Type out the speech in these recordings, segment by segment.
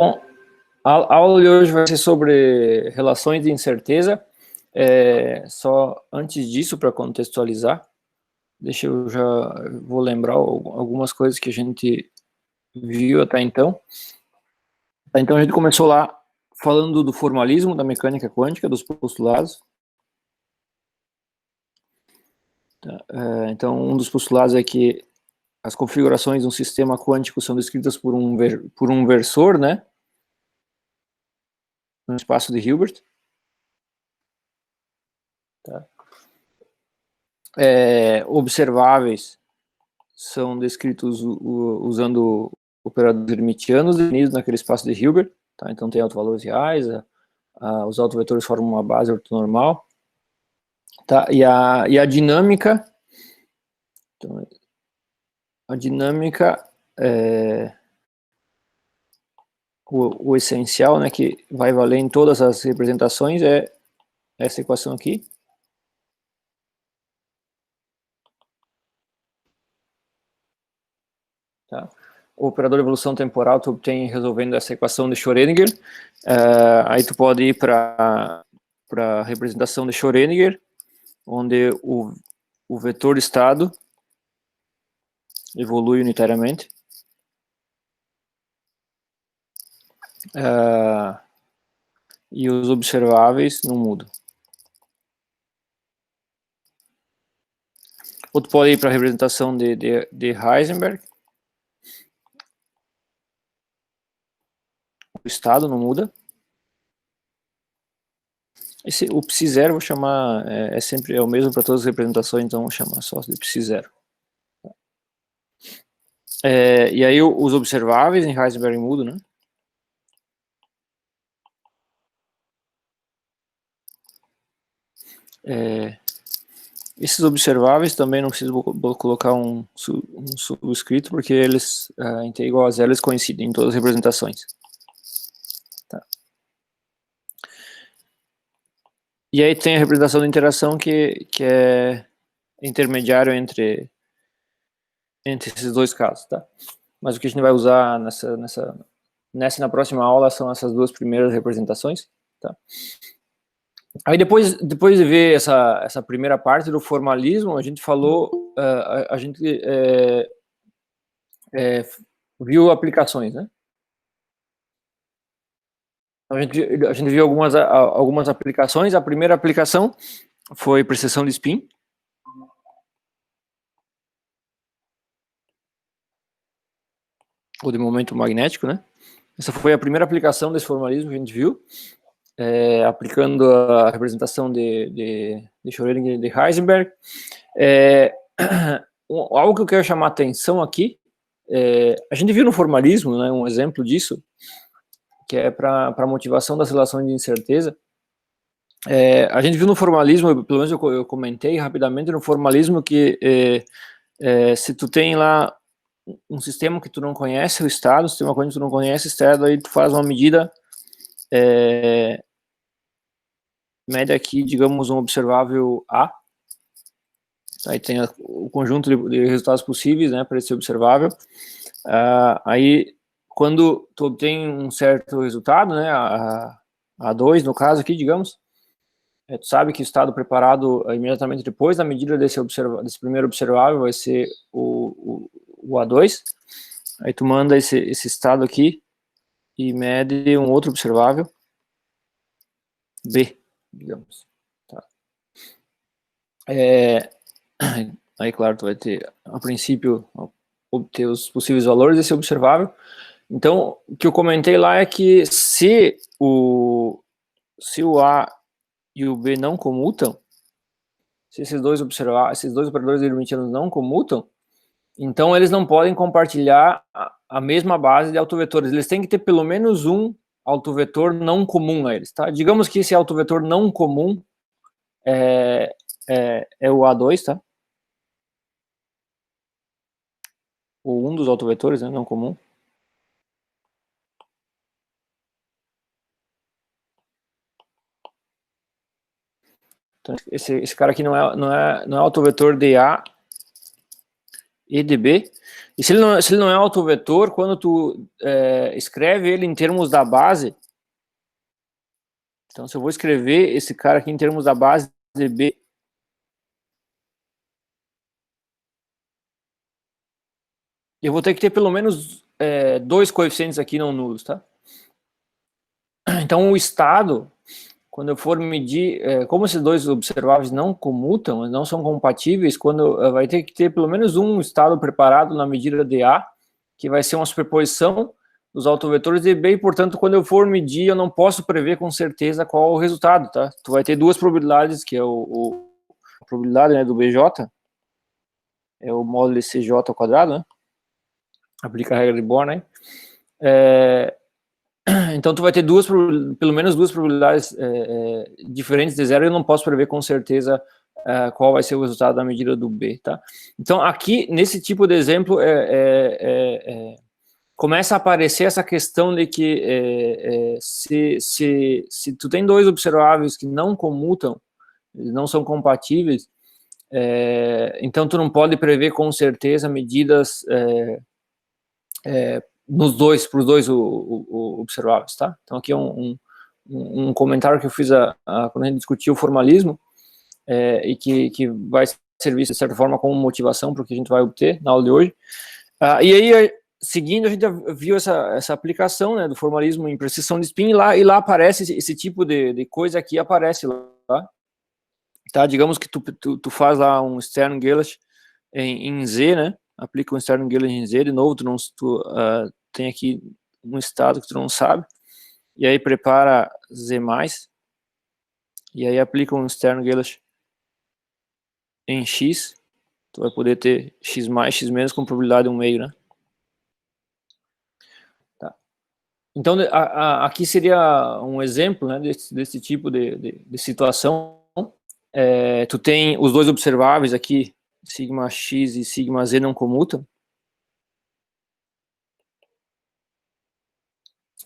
Bom, a aula de hoje vai ser sobre relações de incerteza. Só antes disso, para contextualizar, deixa eu já vou lembrar algumas coisas que a gente viu até então. Então a gente começou lá falando do formalismo da mecânica quântica, dos postulados. Então um dos postulados é que as configurações de um sistema quântico são descritas por um versor, né, no espaço de Hilbert. Tá? Observáveis são descritos usando operadores hermitianos definidos naquele espaço de Hilbert. Tá? Então tem autovalores reais, os autovetores formam uma base ortonormal. Tá? E a dinâmica, então, a dinâmica é o essencial, né, que vai valer em todas as representações, é essa equação aqui. Tá? O operador de evolução temporal tu obtém resolvendo essa equação de Schrödinger. Aí tu pode ir para a representação de Schrödinger, onde o vetor de estado evolui unitariamente. E os observáveis não mudam. Ou tu pode ir para a representação de Heisenberg. O estado não muda. O psi0 vou chamar, sempre o mesmo para todas as representações, então vou chamar só de psi0. E aí os observáveis em Heisenberg mudam, né? Esses observáveis também não preciso colocar um subscrito, porque eles, em t igual a zero, eles coincidem em todas as representações. Tá. E aí tem a representação de interação que é intermediário entre esses dois casos, tá? Mas o que a gente vai usar nessa e na próxima aula são essas duas primeiras representações, tá? Aí depois de ver essa primeira parte do formalismo, a gente falou, a gente viu aplicações, né? A gente viu algumas aplicações. A primeira aplicação foi precessão de spin. Ou de momento magnético, né? Essa foi a primeira aplicação desse formalismo que a gente viu, aplicando a representação de Schrödinger e de Heisenberg. Algo que eu quero chamar a atenção aqui, a gente viu no formalismo, né, um exemplo disso, que é para a motivação das relações de incerteza. A gente viu no formalismo, pelo menos eu comentei rapidamente no formalismo, que se tu tem lá um sistema que tu não conhece o estado, sistema quântico que tu não conhece o estado, aí tu faz uma medida, mede aqui, digamos, um observável A, aí tem o conjunto de resultados possíveis, né, para esse observável. Aí, quando tu obtém um certo resultado, né, A2 no caso aqui, digamos, tu sabe que o estado preparado imediatamente depois da medida desse primeiro observável vai ser o A2. Aí tu manda esse estado aqui e mede um outro observável, B, digamos. Tá. Aí, claro, tu vai ter, a princípio, obter os possíveis valores desse observável. Então, o que eu comentei lá é que se o A e o B não comutam, se esses dois operadores hermitianos não comutam, então eles não podem compartilhar a mesma base de autovetores. Eles têm que ter pelo menos um autovetor não comum a eles, tá? Digamos que esse autovetor não comum é o A2, tá? Ou um dos autovetores, né, não comum. Então, esse cara aqui não é autovetor de A EDB. E se ele não é autovetor, quando tu escreve ele em termos da base, então se eu vou escrever esse cara aqui em termos da base DB, eu vou ter que ter pelo menos 2 coeficientes aqui não nulos, tá? Então o estado, quando eu for medir, como esses dois observáveis não comutam, não são compatíveis, quando vai ter que ter pelo menos um estado preparado na medida de A, que vai ser uma superposição dos autovetores de B, e portanto quando eu for medir eu não posso prever com certeza qual é o resultado, tá? Tu vai ter duas probabilidades, que é a probabilidade, né, do BJ, é o módulo de CJ ao quadrado, né? Aplica a regra de Bohr, né? Então tu vai ter pelo menos duas probabilidades diferentes de zero, e eu não posso prever com certeza qual vai ser o resultado da medida do B, tá? Então aqui, nesse tipo de exemplo, começa a aparecer essa questão de que se tu tem dois observáveis que não comutam, não são compatíveis, então tu não pode prever com certeza medidas para os dois observáveis, tá? Então aqui é um comentário que eu fiz quando a gente discutiu o formalismo, e que vai servir de certa forma como motivação para o que a gente vai obter na aula de hoje. E aí, seguindo, a gente viu essa aplicação, né, do formalismo em precisão de spin, e lá aparece esse tipo de coisa aqui, aparece lá, tá? Digamos que tu faz lá um Stern-Gerlach em Z, né? Aplica um Stern-Gerlach em Z, de novo, tu tem aqui um estado que tu não sabe, e aí prepara Z+, e aí aplica um Stern-Gerlach em X, tu vai poder ter X+, X- com probabilidade 1/2, né? Tá. Então, aqui seria um exemplo, né, desse tipo de situação. Tu tem os dois observáveis aqui, σx e σz não comutam,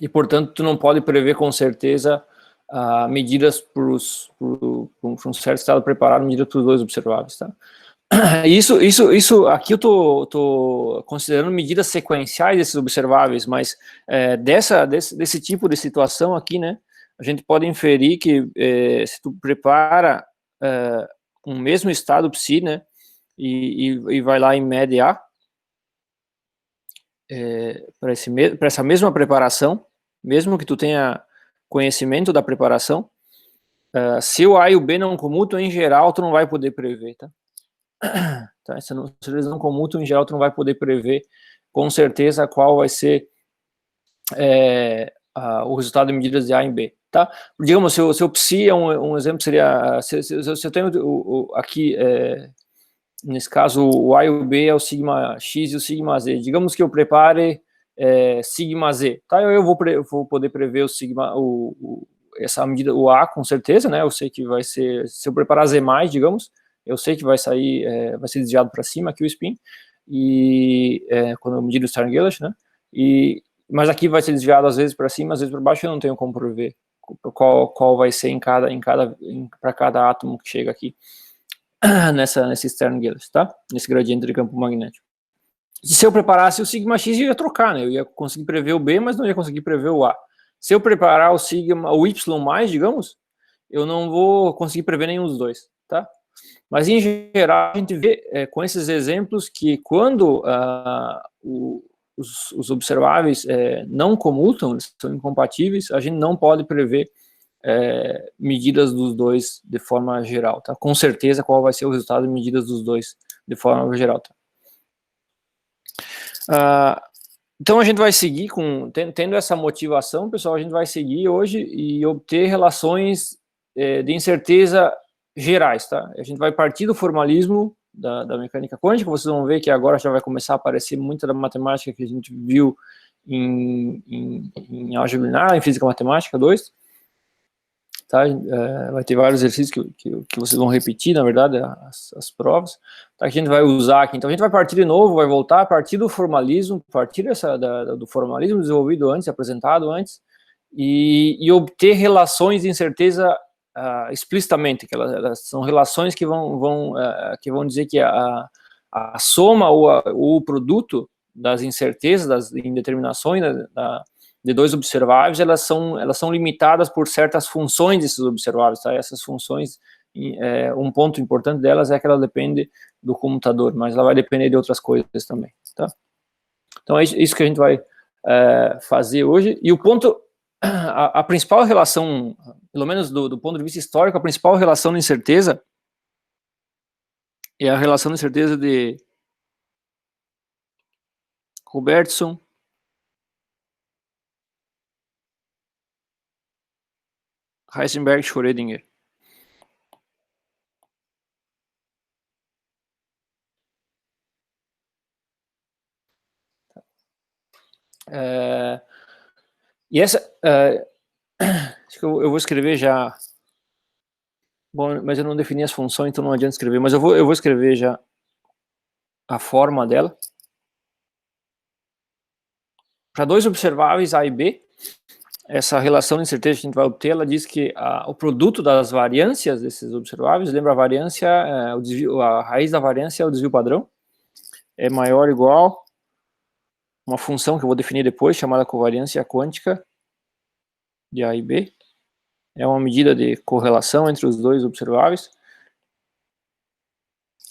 e portanto tu não pode prever com certeza medidas para um certo estado preparado, medidas para os dois observáveis, tá? Isso aqui eu tô considerando medidas sequenciais desses observáveis, mas desse tipo de situação aqui, né, a gente pode inferir que se tu prepara um mesmo estado psi, né, e vai lá e mede A, para essa mesma preparação, mesmo que tu tenha conhecimento da preparação, se o A e o B não comutam, em geral, tu não vai poder prever, tá? Tá? Se eles não comutam, em geral, tu não vai poder prever com certeza qual vai ser o resultado de medidas de A em B, tá? Digamos, se o psi é um exemplo, seria, se eu tenho aqui, nesse caso, o A e o B é o sigma X e o sigma Z. Digamos que eu prepare sigma Z, tá? Eu vou poder prever o sigma, essa medida, o A, com certeza, né? Eu sei que vai ser, se eu preparar Z+, digamos, eu sei que vai sair, vai ser desviado para cima aqui o spin, e quando eu medir o Stern-Gerlach, né? Mas aqui vai ser desviado às vezes para cima, às vezes para baixo, eu não tenho como prever qual vai ser para cada átomo que chega aqui nesse Stern-Gerlach, tá? Nesse gradiente de campo magnético. E se eu preparasse o sigma X, eu ia trocar, né? Eu ia conseguir prever o B, mas não ia conseguir prever o A. Se eu preparar o Y+, digamos, eu não vou conseguir prever nenhum dos dois, tá? Mas, em geral, a gente vê com esses exemplos que quando os observáveis não comutam, eles são incompatíveis, a gente não pode prever medidas dos dois de forma geral, tá? Com certeza qual vai ser o resultado de medidas dos dois de forma geral, tá? Então a gente vai seguir tendo essa motivação, pessoal, a gente vai seguir hoje e obter relações de incerteza gerais, tá? A gente vai partir do formalismo da mecânica quântica, vocês vão ver que agora já vai começar a aparecer muita da matemática que a gente viu em álgebra linear, em física matemática 2, tá? Vai ter vários exercícios que vocês vão repetir, na verdade, as provas, tá? Que a gente vai usar aqui. Então a gente vai partir de novo, vai voltar a partir do formalismo, partir do formalismo desenvolvido antes, apresentado antes, e obter relações de incerteza explicitamente, que elas são relações que vão dizer que a a soma ou o produto das incertezas, das indeterminações de dois observáveis, elas são limitadas por certas funções desses observáveis, tá? Essas funções, um ponto importante delas é que ela depende do computador, mas ela vai depender de outras coisas também, tá? Então é isso que a gente vai fazer hoje. E o ponto, a principal relação, pelo menos do ponto de vista histórico, a principal relação de incerteza é a relação de incerteza de Robertson, Heisenberg, Schrödinger. E essa, acho que eu vou escrever já. Bom, mas eu não defini as funções, então não adianta escrever. Mas eu vou escrever já a forma dela. Para dois observáveis A e B, essa relação de incerteza que a gente vai obter, ela diz que o produto das variâncias desses observáveis, lembra a variância, o desvio, a raiz da variância é o desvio padrão, é maior ou igual uma função que eu vou definir depois, chamada covariância quântica de A e B. É uma medida de correlação entre os dois observáveis.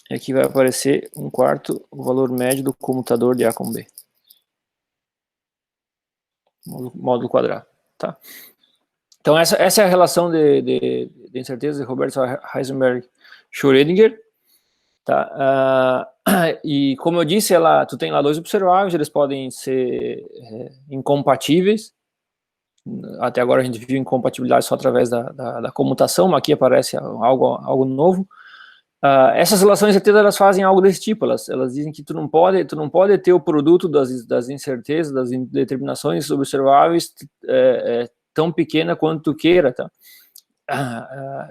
E aqui vai aparecer 1/4 o valor médio do comutador de A com B. Módulo quadrado, tá? Então essa é a relação de incerteza de Robertson, Heisenberg, Schrödinger, tá? E como eu disse, tu tem lá dois observáveis, eles podem ser incompatíveis. Até agora a gente viu incompatibilidade só através da comutação, mas aqui aparece algo novo. Essas relações de incerteza, elas fazem algo desse tipo, elas dizem que tu não pode ter o produto das incertezas, das indeterminações observáveis tão pequena quanto tu queira, tá?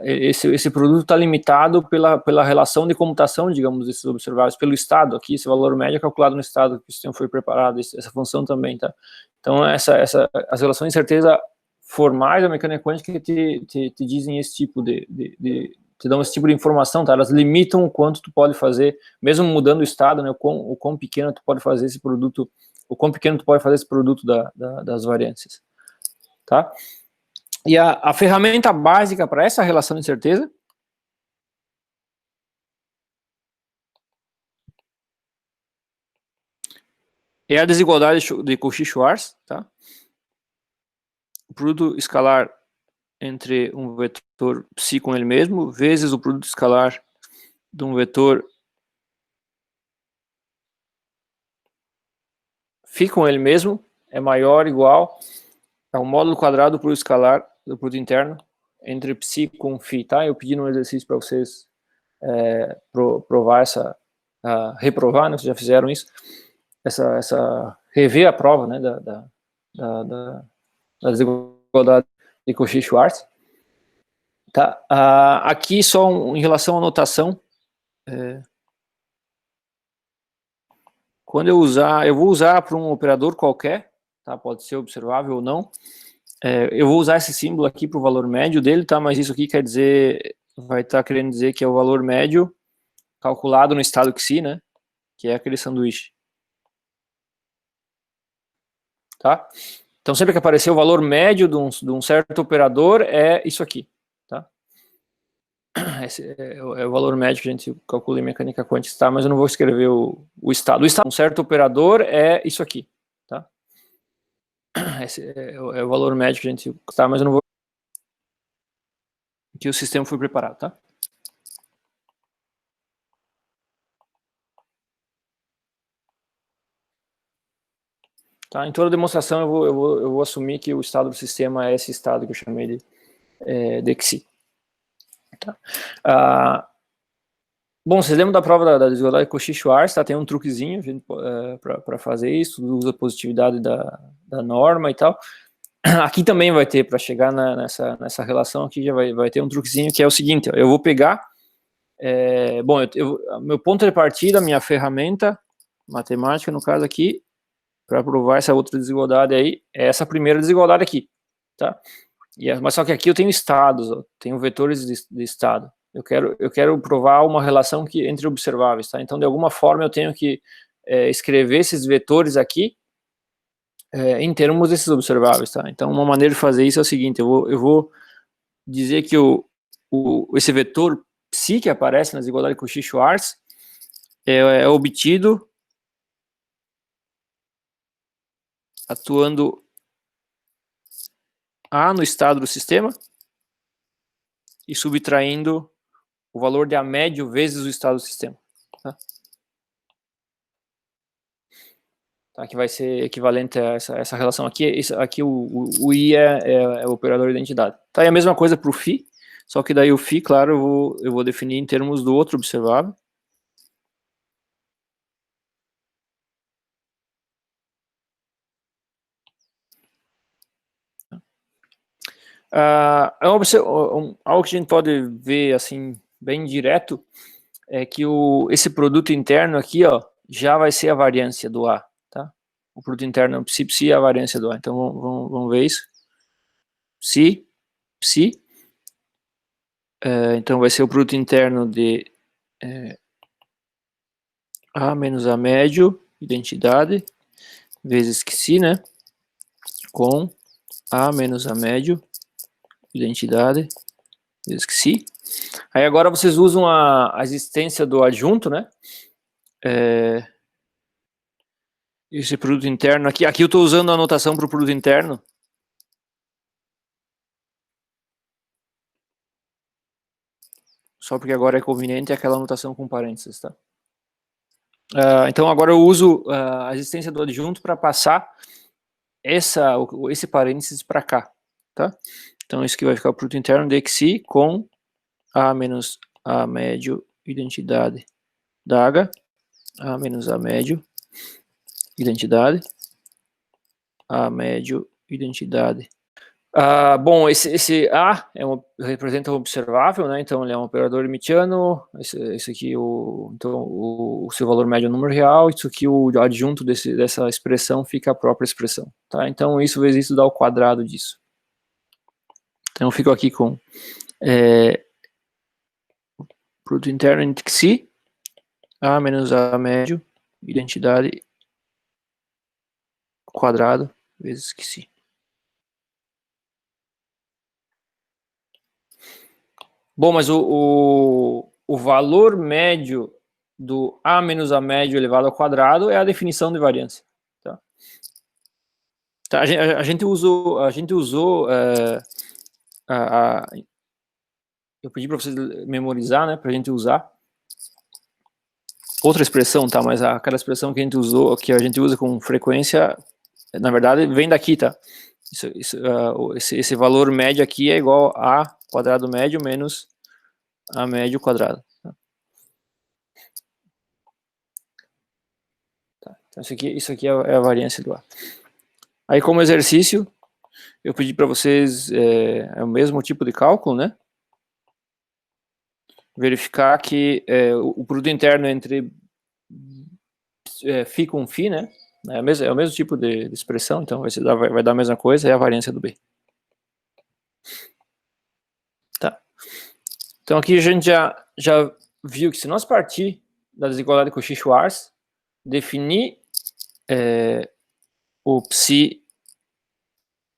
Esse produto está limitado pela relação de comutação, digamos, desses observáveis, pelo estado. Aqui esse valor médio é calculado no estado que o sistema foi preparado, essa função também, tá? Então as relações de incerteza formais da mecânica quântica te dizem esse tipo te dão esse tipo de informação, tá? Elas limitam o quanto tu pode fazer, mesmo mudando o estado, né? O quão pequeno tu pode fazer esse produto, das variâncias, tá? E a ferramenta básica para essa relação de incerteza é a desigualdade de Cauchy-Schwarz, tá? O produto escalar entre um vetor psi com ele mesmo, vezes o produto escalar de um vetor φ com ele mesmo, é maior ou igual ao módulo quadrado do produto escalar do produto interno entre psi com φ, tá? Eu pedi no exercício para vocês provar reprovar, né? Vocês já fizeram isso, rever a prova, né? Da desigualdade de Cauchy-Schwarz. Tá? Aqui só em relação à notação, quando eu vou usar para um operador qualquer, tá? Pode ser observável ou não. Eu vou usar esse símbolo aqui para o valor médio dele, tá? Mas isso aqui quer dizer, vai estar querendo dizer que é o valor médio calculado no estado Xi, né? Que é aquele sanduíche. Tá? Então sempre que aparecer o valor médio de um certo operador, é isso aqui, tá? Esse é o valor médio que a gente calcula em mecânica quântica, tá? Mas eu não vou escrever o estado. O estado de um certo operador é isso aqui, tá? Esse é o valor médio que a gente, tá? Mas eu não vou, que o sistema foi preparado, tá? Tá? Em toda demonstração eu vou assumir que o estado do sistema é esse estado que eu chamei de Xi. Tá? Bom, vocês lembram da prova da desigualdade de Cauchy-Schwarz, tá? Tem um truquezinho para fazer isso, usa a positividade da norma e tal. Aqui também vai ter, para chegar nessa relação aqui, já vai ter um truquezinho que é o seguinte, ó, eu vou pegar, bom, meu ponto de partida, minha ferramenta matemática, no caso aqui, para provar essa outra desigualdade aí, é essa primeira desigualdade aqui, tá? Mas só que aqui eu tenho estados, ó, tenho vetores de estado. Eu quero provar uma relação entre observáveis, tá? Então, de alguma forma, eu tenho que escrever esses vetores aqui em termos desses observáveis, tá? Então, uma maneira de fazer isso é o seguinte, eu vou dizer que esse vetor psi que aparece nas desigualdades Cauchy-Schwarz é obtido atuando A no estado do sistema e subtraindo o valor de A médio vezes o estado do sistema. Tá? Tá, que vai ser equivalente a essa relação aqui. Aqui o I é o operador de identidade. Tá, e a mesma coisa para o φ, só que daí o φ, claro, eu vou definir em termos do outro observável. Algo que a gente pode ver assim bem direto é que esse produto interno aqui, ó, já vai ser a variância do A, tá? O produto interno psi é a variância do A. Então vamos ver isso. Psi. Então vai ser o produto interno de A menos A médio, identidade, vezes psi, né? Com A menos A médio, identidade, vezes psi. Aí agora vocês usam a existência do adjunto, né? Esse produto interno aqui. Aqui eu estou usando a anotação para o produto interno. Só porque agora é conveniente aquela anotação com parênteses, tá? Então agora eu uso a existência do adjunto para passar esse parênteses para cá, tá? Então isso aqui vai ficar o produto interno de xi com A menos A médio, identidade daga, A menos A médio, identidade, A médio, identidade. Bom, esse A representa um observável, né? Então ele é um operador limitiano. Esse aqui então o seu valor médio é o número real. Isso aqui o adjunto dessa expressão fica a própria expressão, tá? Então isso vezes isso dá o quadrado disso. Então eu fico aqui com produto interno entre xi, A menos A médio, identidade quadrado vezes xi. Bom, mas o valor médio do A menos A médio elevado ao quadrado é a definição de variância. Tá? A gente usou eu pedi para vocês memorizar, né, para a gente usar outra expressão, tá? Mas aquela expressão que a gente usou, que a gente usa com frequência, na verdade, vem daqui, tá? Esse valor médio aqui é igual a quadrado médio menos A médio quadrado. Tá? Então isso aqui é a variância do A. Aí como exercício, eu pedi para vocês o mesmo tipo de cálculo, né? Verificar que o produto interno entre φ com φ, né? É o mesmo tipo de expressão, então vai dar a mesma coisa, é a variância do B. Tá. Então aqui a gente já viu que se nós partir da desigualdade Cauchy-Schwarz, definir o psi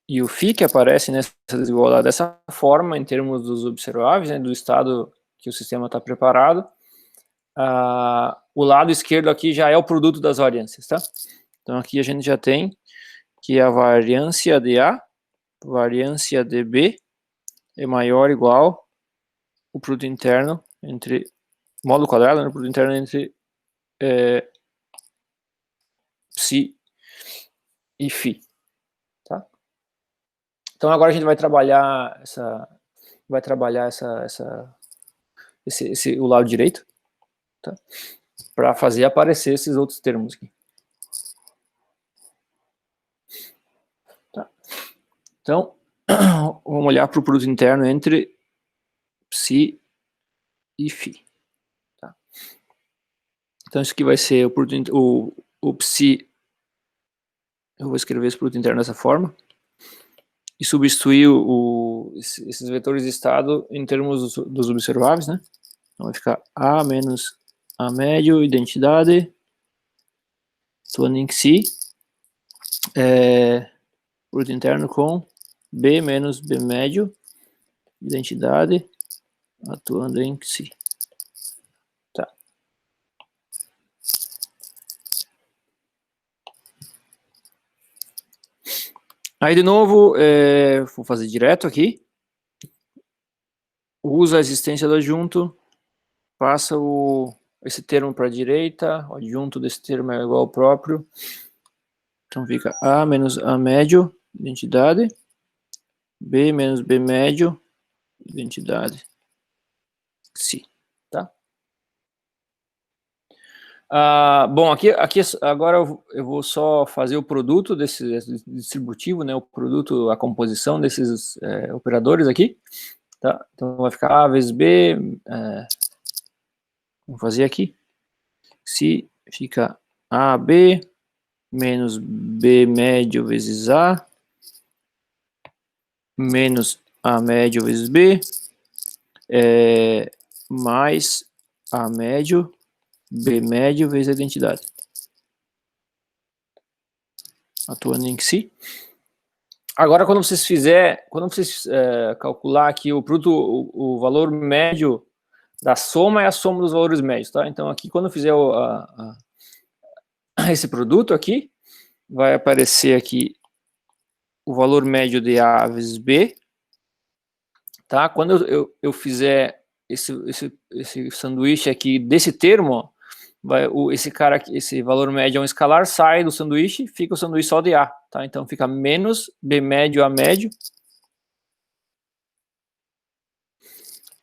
e o φ que aparecem nessa desigualdade dessa forma, em termos dos observáveis, né, do estado que o sistema está preparado, o lado esquerdo aqui já é o produto das variâncias, tá? Então aqui a gente já tem que a variância de A, variância de B é maior ou igual o produto interno entre módulo quadrado, né, o produto interno entre psi e φ, tá? Então agora a gente vai trabalhar o lado direito, tá? Para fazer aparecer esses outros termos aqui. Tá? Então, vamos olhar para o produto interno entre psi e φ. Tá? Então isso aqui vai ser o psi, eu vou escrever esse produto interno dessa forma, e substituir esses vetores de estado em termos dos observáveis, né? Então vai ficar A menos A médio, identidade, atuando em si, produto interno com B menos B médio, identidade, atuando em si. Tá. Aí, de novo, vou fazer direto aqui. Usa a existência do adjunto, passa esse termo para a direita, o adjunto desse termo é igual ao próprio. Então fica A menos A médio, identidade, B menos B médio, identidade, si, tá? Bom, aqui agora eu vou só fazer o produto desse distributivo, né? O produto, a composição desses operadores aqui, tá? Então vai ficar A vezes B, vamos fazer aqui. Si fica AB menos B médio vezes A, menos A médio vezes B, mais A médio, B médio vezes a identidade. Atuando em si. Agora, quando vocês calcular aqui o produto, o valor médio da soma é a soma dos valores médios, tá? Então, aqui, quando eu fizer esse produto aqui, vai aparecer aqui o valor médio de A vezes B, tá? Quando eu fizer esse sanduíche aqui desse termo, esse valor médio é um escalar, sai do sanduíche, fica o sanduíche só de A, tá? Então fica menos B médio A médio.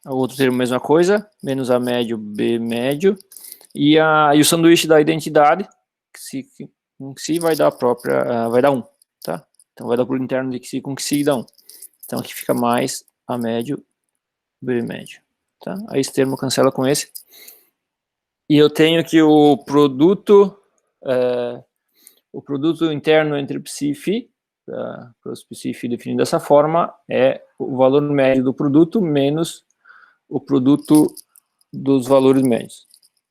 O outro termo, mesma coisa, menos A médio B médio. E o sanduíche da identidade, que si vai dar vai dar 1, tá? Então vai dar o produto interno de que si com que si dá 1. Então aqui fica mais A médio B médio, tá? Aí esse termo cancela com esse. E eu tenho aqui o produto interno entre psi e φ, para o psi e φ definido dessa forma, é o valor médio do produto menos o produto dos valores médios.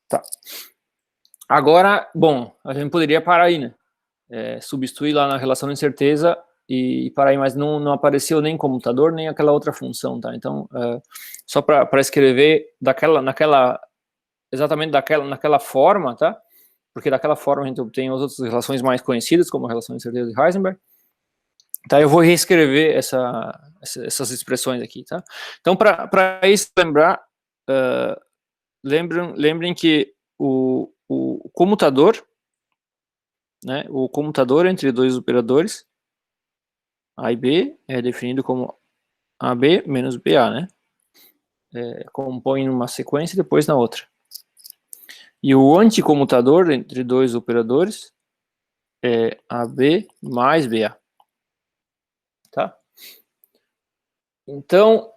Tá. Agora, bom, a gente poderia parar aí, né? Substituir lá na relação de incerteza e parar aí, mas não apareceu nem comutador, nem aquela outra função, tá? Então, só para escrever exatamente naquela forma, tá? Porque daquela forma a gente obtém as outras relações mais conhecidas, como a relação de incerteza de Heisenberg. Tá, eu vou reescrever essas expressões aqui, tá? Então, para isso lembrar, lembrem que o comutador, né, o comutador entre dois operadores, A e B, é definido como AB menos BA, né? Compõe numa sequência e depois na outra. E o anticomutador entre dois operadores é AB mais BA. Tá? Então,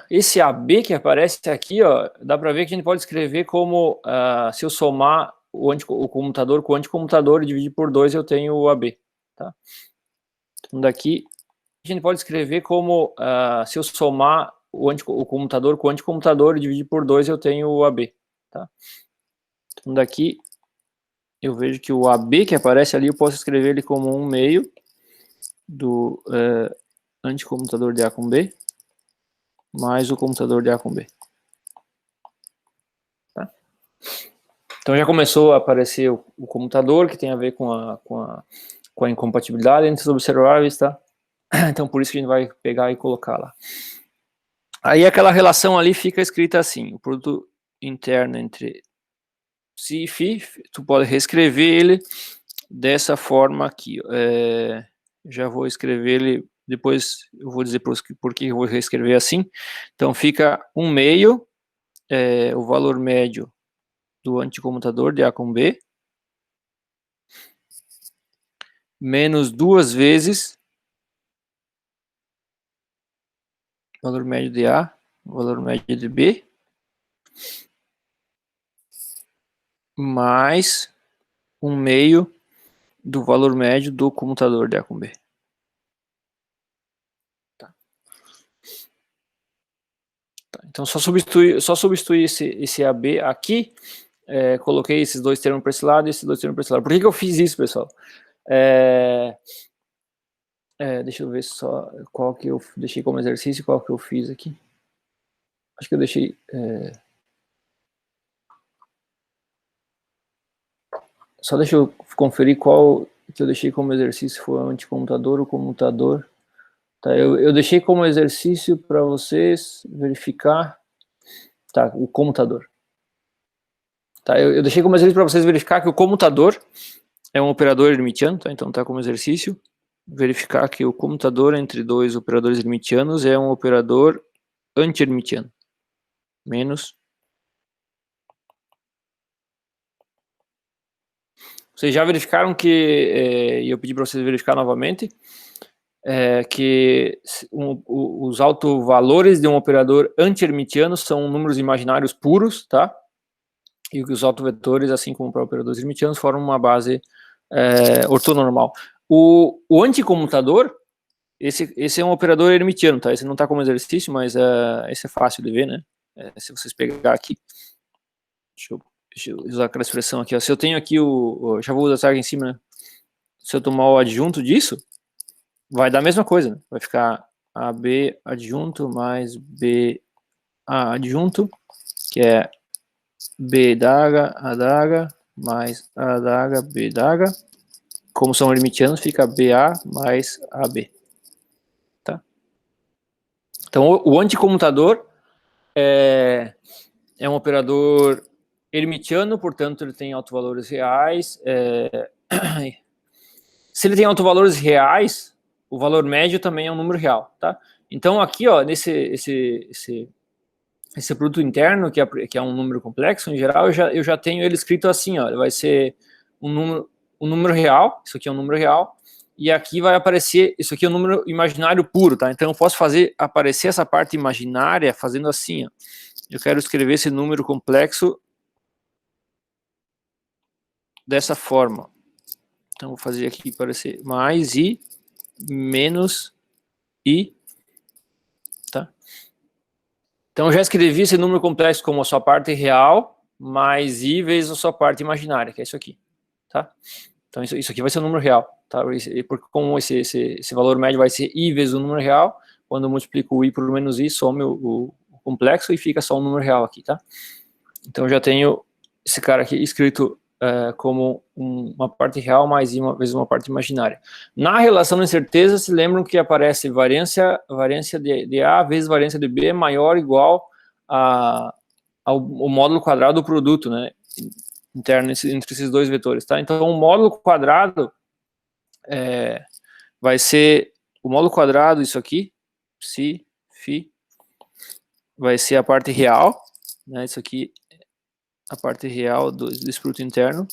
esse AB que aparece aqui, ó, dá para ver que a gente pode escrever como, se eu somar o comutador com o anticomutador e dividir por 2, eu tenho o AB. Tá? Então, daqui, a gente pode escrever como, se eu somar o comutador com o anticomutador e dividir por 2, eu tenho o AB. Tá? Então, daqui, eu vejo que o AB que aparece ali, eu posso escrever ele como 1/2 do anticomutador de A com B, mais o computador de A com B. Tá? Então já começou a aparecer o computador, que tem a ver com a incompatibilidade entre os observáveis, tá? Então por isso que a gente vai pegar e colocar lá. Aí aquela relação ali fica escrita assim, o produto interno entre psi e φ, tu pode reescrever ele dessa forma aqui. Já vou escrever ele, depois eu vou dizer por que eu vou reescrever assim. Então fica 1/2, o valor médio do anticomutador de A com B, menos 2 vezes o valor médio de A, o valor médio de B, mais 1/2 do valor médio do comutador de A com B. Tá. Então, só substituir esse AB aqui, coloquei esses dois termos para esse lado e esses dois termos para esse lado. Por que eu fiz isso, pessoal? Deixa eu ver só qual que eu deixei como exercício e qual que eu fiz aqui. Acho que eu deixei... Só deixa eu conferir qual que eu deixei como exercício, foi o anticommutador, o comutador. Tá, eu deixei como exercício para vocês verificar... Tá, o comutador. Tá, eu deixei como exercício para vocês verificar que o comutador é um operador hermitiano, tá? Então tá como exercício. Verificar que o comutador entre dois operadores hermitianos é um operador anti-hermitiano. Menos. Vocês já verificaram que, e eu pedi para vocês verificar novamente, que os autovalores de um operador anti-hermitiano são números imaginários puros, tá? E que os autovetores, assim como para operadores hermitianos, formam uma base ortonormal. O anticomutador, esse é um operador hermitiano, tá? Esse não está como exercício, mas esse é fácil de ver, né? Se vocês pegar aqui, deixa eu usar aquela expressão aqui, ó. Se eu tenho aqui já vou usar aqui em cima, né? Se eu tomar o adjunto disso, vai dar a mesma coisa, né? Vai ficar AB adjunto mais BA adjunto, que é B daga, A daga, mais A daga, B daga. Como são hermitianos, fica BA mais AB. Tá? Então, o anticomutador é um operador hermitiano, portanto, ele tem autovalores reais. Se ele tem autovalores reais, o valor médio também é um número real. Tá? Então, aqui, ó, esse produto interno, que é um número complexo, em geral, eu já tenho ele escrito assim, ó, vai ser um número real, isso aqui é um número real, e aqui vai aparecer, isso aqui é um número imaginário puro, tá? Então eu posso fazer aparecer essa parte imaginária fazendo assim, ó. Eu quero escrever esse número complexo dessa forma. Então vou fazer aqui aparecer mais i, menos i, tá? Então eu já escrevi esse número complexo como a sua parte real, mais i vezes a sua parte imaginária, que é isso aqui, tá? Então isso aqui vai ser o número real, tá? Porque como esse valor médio vai ser i vezes o número real, quando eu multiplico o i por menos i, some o complexo e fica só o número real aqui, tá? Então eu já tenho esse cara aqui escrito como uma parte real mais i vezes uma parte imaginária. Na relação de incerteza, se lembram que aparece variância de A vezes variância de B é maior ou igual ao módulo quadrado do produto, né? Interno entre esses dois vetores, tá? Então o módulo quadrado vai ser o módulo quadrado, isso aqui, psi, φ, vai ser a parte real, né? Isso aqui, a parte real desse produto interno,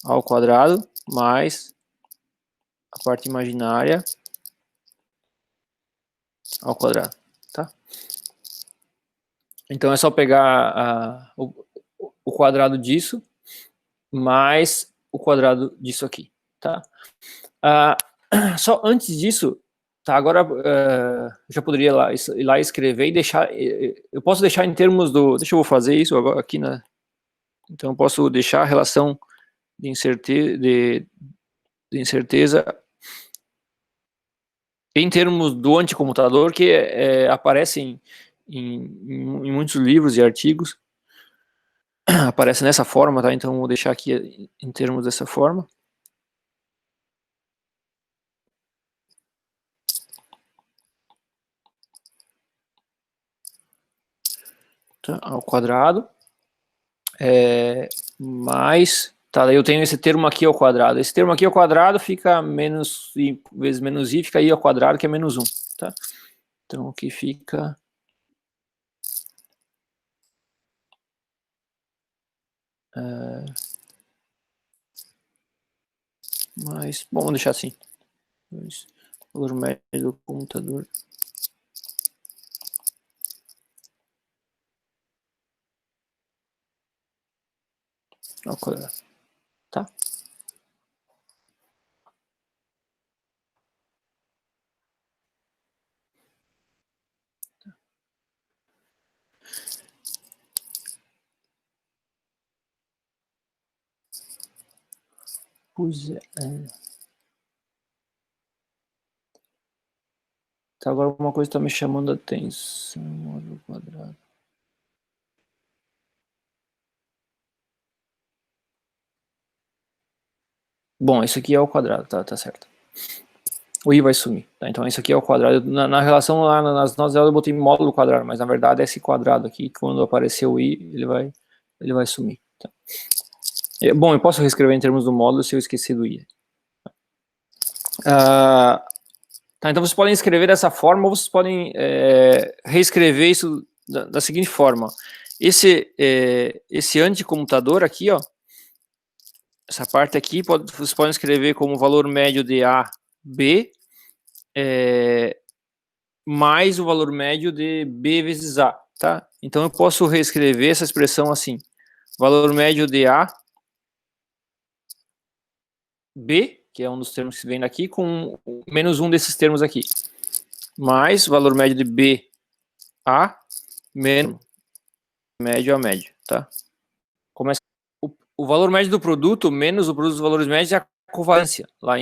ao quadrado, mais a parte imaginária ao quadrado, tá? Então é só pegar o quadrado disso, mais o quadrado disso aqui, tá? Só antes disso, tá, agora já poderia ir lá escrever e deixar, eu posso deixar em termos deixa eu fazer isso agora aqui, né? Então eu posso deixar a relação de incerteza em termos do anticomutador, que aparece em muitos livros e artigos, aparece nessa forma, tá? Então vou deixar aqui em termos dessa forma. Tá? Ao quadrado, mais, tá, daí eu tenho esse termo aqui ao quadrado. Esse termo aqui ao quadrado fica menos i vezes menos i, fica i ao quadrado, que é menos 1, tá? Então aqui fica... mais, bom, vamos deixar assim. Valor médio do computador. Ao quadrado, tá? Pois é. Tá, agora uma coisa está me chamando a atenção. Módulo quadrado. Bom, isso aqui é o quadrado, tá certo. O i vai sumir, tá? Então isso aqui é o quadrado. Na relação lá nas notas dela eu botei módulo quadrado, mas na verdade é esse quadrado aqui, quando aparecer o i, ele vai sumir. Tá? Bom, eu posso reescrever em termos do módulo se eu esquecer do i. Tá, então vocês podem escrever dessa forma, ou vocês podem reescrever isso da seguinte forma. Esse anticomutador aqui, ó, essa parte aqui, vocês podem escrever como valor médio de A, B, mais o valor médio de B vezes A, tá? Então eu posso reescrever essa expressão assim, valor médio de A, B, que é um dos termos que vem daqui, com menos um desses termos aqui, mais valor médio de B, A, menos médio a médio, tá? Começa o valor médio do produto menos o produto dos valores médios é a covariância, lá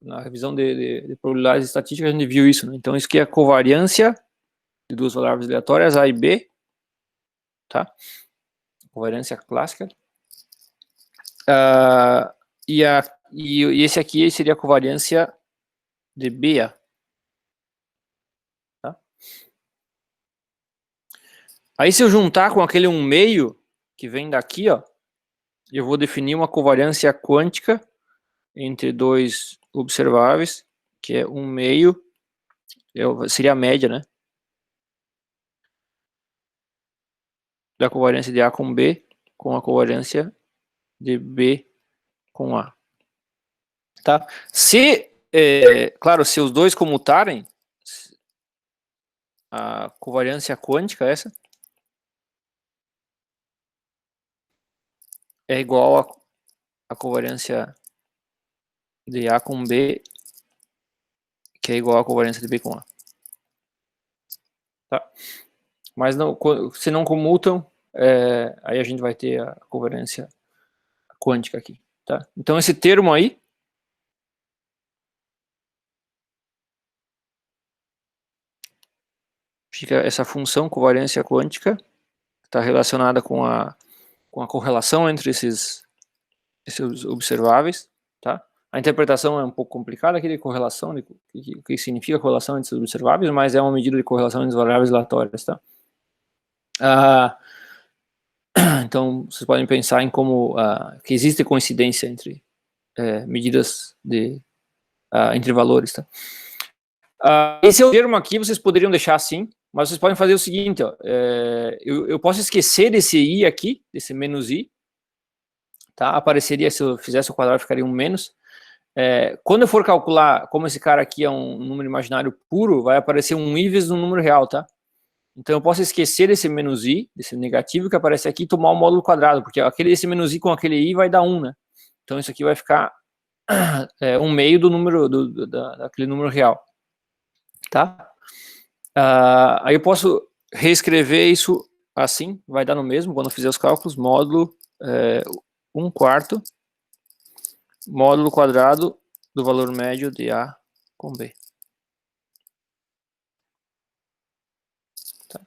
na revisão de probabilidades estatísticas a gente viu isso, né? Então isso aqui é a covariância de duas variáveis aleatórias, A e B, tá? Covariância clássica. E esse aqui seria a covariância de BA. Tá? Aí se eu juntar com aquele 1/2 que vem daqui, ó, eu vou definir uma covariância quântica entre dois observáveis, que é 1/2, seria a média, né? Da covariância de A com B, com a covariância de B com A. Tá? Claro, se os dois comutarem, a covariância quântica, essa, é igual a covariância de A com B, que é igual a covariância de B com A. Tá? Mas não, se não comutam, aí a gente vai ter a covariância quântica aqui. Tá? Então esse termo aí, fica essa função covariância quântica, está relacionada com a correlação entre esses observáveis, tá? A interpretação é um pouco complicada aqui de correlação, o que significa correlação entre os observáveis, mas é uma medida de correlação entre variáveis aleatórias, tá? Então, vocês podem pensar em como que existe coincidência entre medidas entre valores, tá? Esse é o termo aqui, vocês poderiam deixar assim, mas vocês podem fazer o seguinte, ó, eu posso esquecer desse i aqui, desse menos i, tá? Apareceria, se eu fizesse o quadrado, ficaria um menos. Quando eu for calcular, como esse cara aqui é um número imaginário puro, vai aparecer um i vezes um número real, tá? Então eu posso esquecer desse menos i, desse negativo que aparece aqui, e tomar o módulo quadrado, porque esse menos i com aquele i vai dar 1, né? Então isso aqui vai ficar 1/2 do número, daquele número real, tá? Aí eu posso reescrever isso assim, vai dar no mesmo, quando eu fizer os cálculos, módulo 1/4, módulo quadrado do valor médio de A com B. Tá.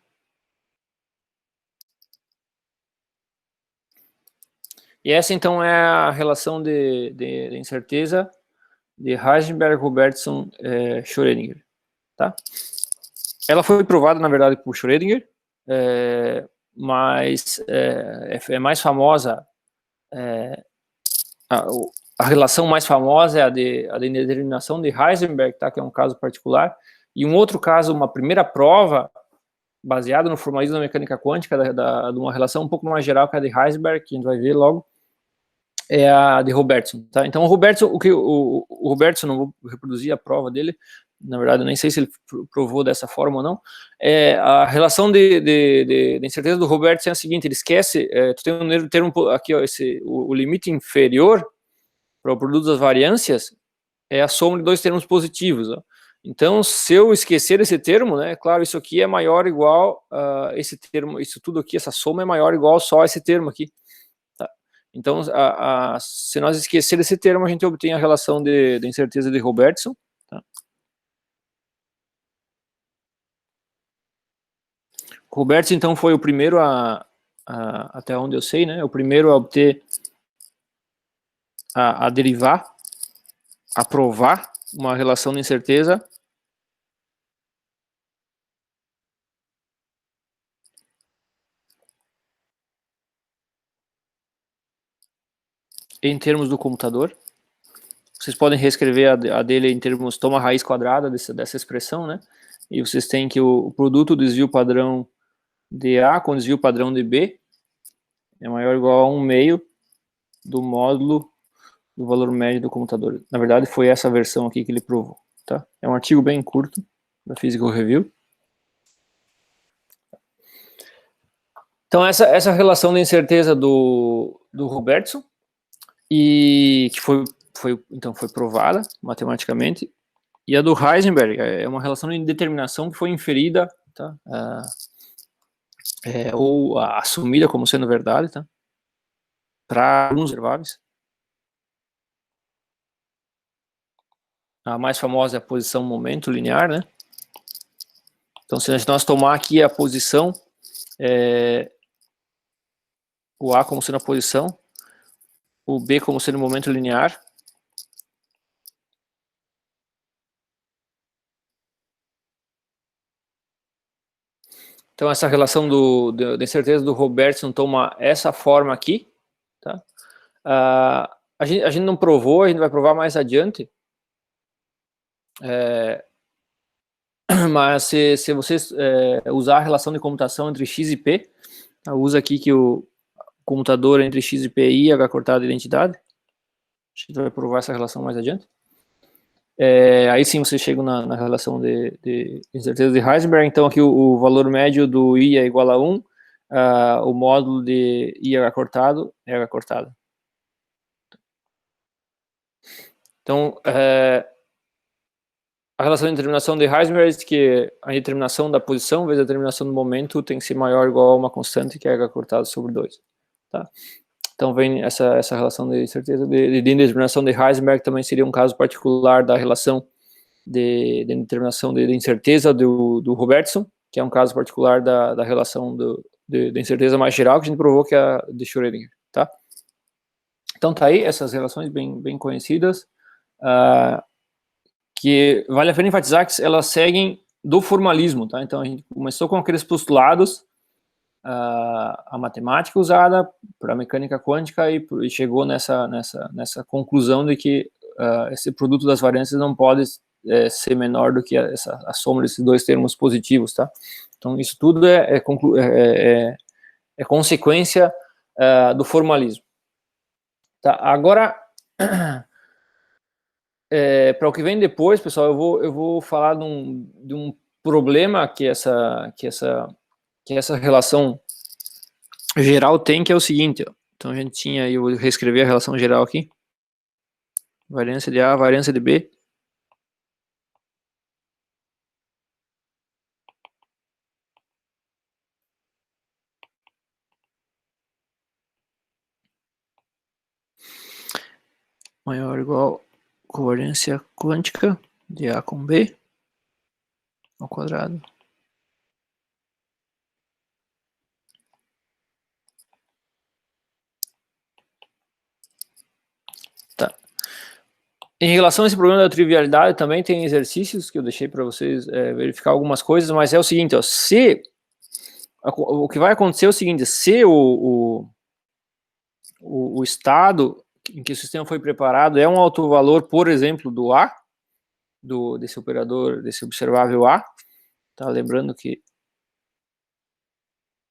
E essa então é a relação de incerteza de Heisenberg, Robertson, Schrödinger. Tá? Ela foi provada, na verdade, por Schrödinger, mas é mais famosa, a relação mais famosa é a de indeterminação de Heisenberg, tá? Que é um caso particular, e um outro caso, uma primeira prova, baseada no formalismo da mecânica quântica, de uma relação um pouco mais geral que a de Heisenberg, que a gente vai ver logo, é a de Robertson, tá? Então o Robertson, o Robertson, não vou reproduzir a prova dele, na verdade eu nem sei se ele provou dessa forma ou não, a relação de incerteza do Robertson é a seguinte, ele esquece, tu tem um termo aqui, ó, o limite inferior para o produto das variâncias é a soma de dois termos positivos, ó. Então, se eu esquecer esse termo, né, claro, isso aqui é maior ou igual, esse termo, isso tudo aqui, essa soma é maior ou igual só a esse termo aqui. Tá? Então, se nós esquecer esse termo, a gente obtém a relação de incerteza de Robertson. Tá? Robertson, então, foi o primeiro até onde eu sei, né? O primeiro a obter, a derivar, a provar uma relação de incerteza em termos do computador. Vocês podem reescrever a dele em termos, toma a raiz quadrada dessa expressão, né? E vocês têm que o produto do desvio padrão de A com desvio padrão de B é maior ou igual a 1/2 do módulo do valor médio do computador. Na verdade, foi essa versão aqui que ele provou. Tá? É um artigo bem curto da Physical Review. Então, essa relação de incerteza do Robertson, e que então foi provada matematicamente, e a do Heisenberg é uma relação de indeterminação que foi inferida, tá? Ou assumida como sendo verdade, tá? Para alguns observáveis. A mais famosa é a posição momento linear, né? Então, se nós tomar aqui a posição, o A como sendo a posição, o B como sendo o momento linear, então essa relação da incerteza do Robertson toma essa forma aqui, tá? A gente não provou, a gente vai provar mais adiante, mas se vocês usar a relação de comutação entre x e p, usa aqui que o comutador entre x e p e h cortado de identidade, a gente vai provar essa relação mais adiante. Aí sim vocês chegam na relação de incerteza de Heisenberg. Então aqui o valor médio do I é igual a 1, o módulo de IH cortado é H cortado. Então, a relação de determinação de Heisenberg diz que a determinação da posição vezes a determinação do momento tem que ser maior ou igual a uma constante que é H cortado sobre 2. Tá? Então vem essa relação de incerteza de indeterminação de Heisenberg, também seria um caso particular da relação de determinação de incerteza do Robertson, que é um caso particular da relação de incerteza mais geral, que a gente provou que é a de Schrödinger, tá? Então tá aí, essas relações bem conhecidas, que vale a pena enfatizar que elas seguem do formalismo, tá? Então a gente começou com aqueles postulados, a matemática usada para a mecânica quântica e chegou nessa conclusão de que esse produto das variâncias não pode ser menor do que a soma desses dois termos positivos, tá? Então isso tudo é consequência do formalismo. Tá? Agora, para o que vem depois, pessoal, eu vou falar de um problema que essa relação geral tem, que é o seguinte, ó. Então a gente tinha, eu vou reescrever a relação geral aqui, variância de A, variância de B, maior ou igual a covariância quântica de A com B ao quadrado. Tá. Em relação a esse problema da trivialidade, também tem exercícios que eu deixei para vocês verificar algumas coisas, mas é o seguinte, ó, o que vai acontecer é o seguinte, se o estado em que o sistema foi preparado é um autovalor, por exemplo, do A, desse operador, desse observável A, tá? Lembrando que,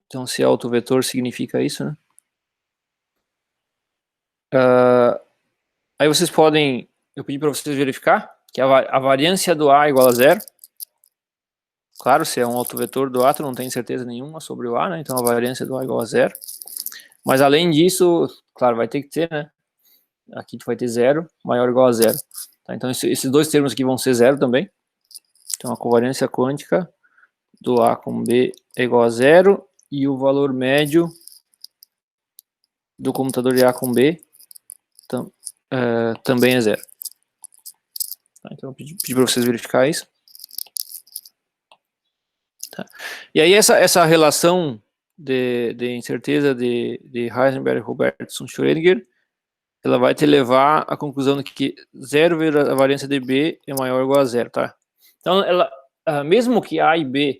então, se autovetor significa isso, né? Aí vocês podem, eu pedi para vocês verificar que a variância do A é igual a 0. Claro, se é um autovetor do A, tu não tem certeza nenhuma sobre o A, né? Então a variância do A é igual a 0. Mas além disso, claro, vai ter que ter, né? Aqui tu vai ter 0, maior ou igual a 0. Tá? Então esses dois termos aqui vão ser 0 também. Então a covariância quântica do A com B é igual a 0 e o valor médio do computador de A com B também é 0. Tá, então eu pedi para vocês verificar isso. Tá. E aí essa relação de incerteza de Heisenberg, Robertson, Schrödinger, ela vai te levar à conclusão de que 0 vezes a variância de B é maior ou igual a 0, tá? Então, mesmo que A e B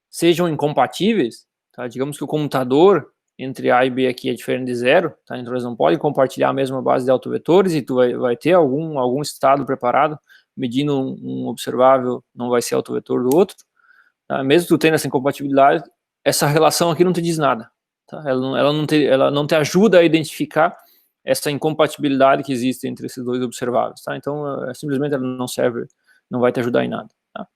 sejam incompatíveis, tá? Digamos que o computador entre A e B aqui é diferente de 0, tá? Então eles não podem compartilhar a mesma base de autovetores e tu vai ter algum estado preparado, medindo um observável, não vai ser autovetor do outro, tá? Mesmo que tu tenha essa incompatibilidade, essa relação aqui não te diz nada, tá? Ela não te ajuda a identificar essa incompatibilidade que existe entre esses dois observáveis, tá? Então, simplesmente ela não serve, não vai te ajudar em nada, tá?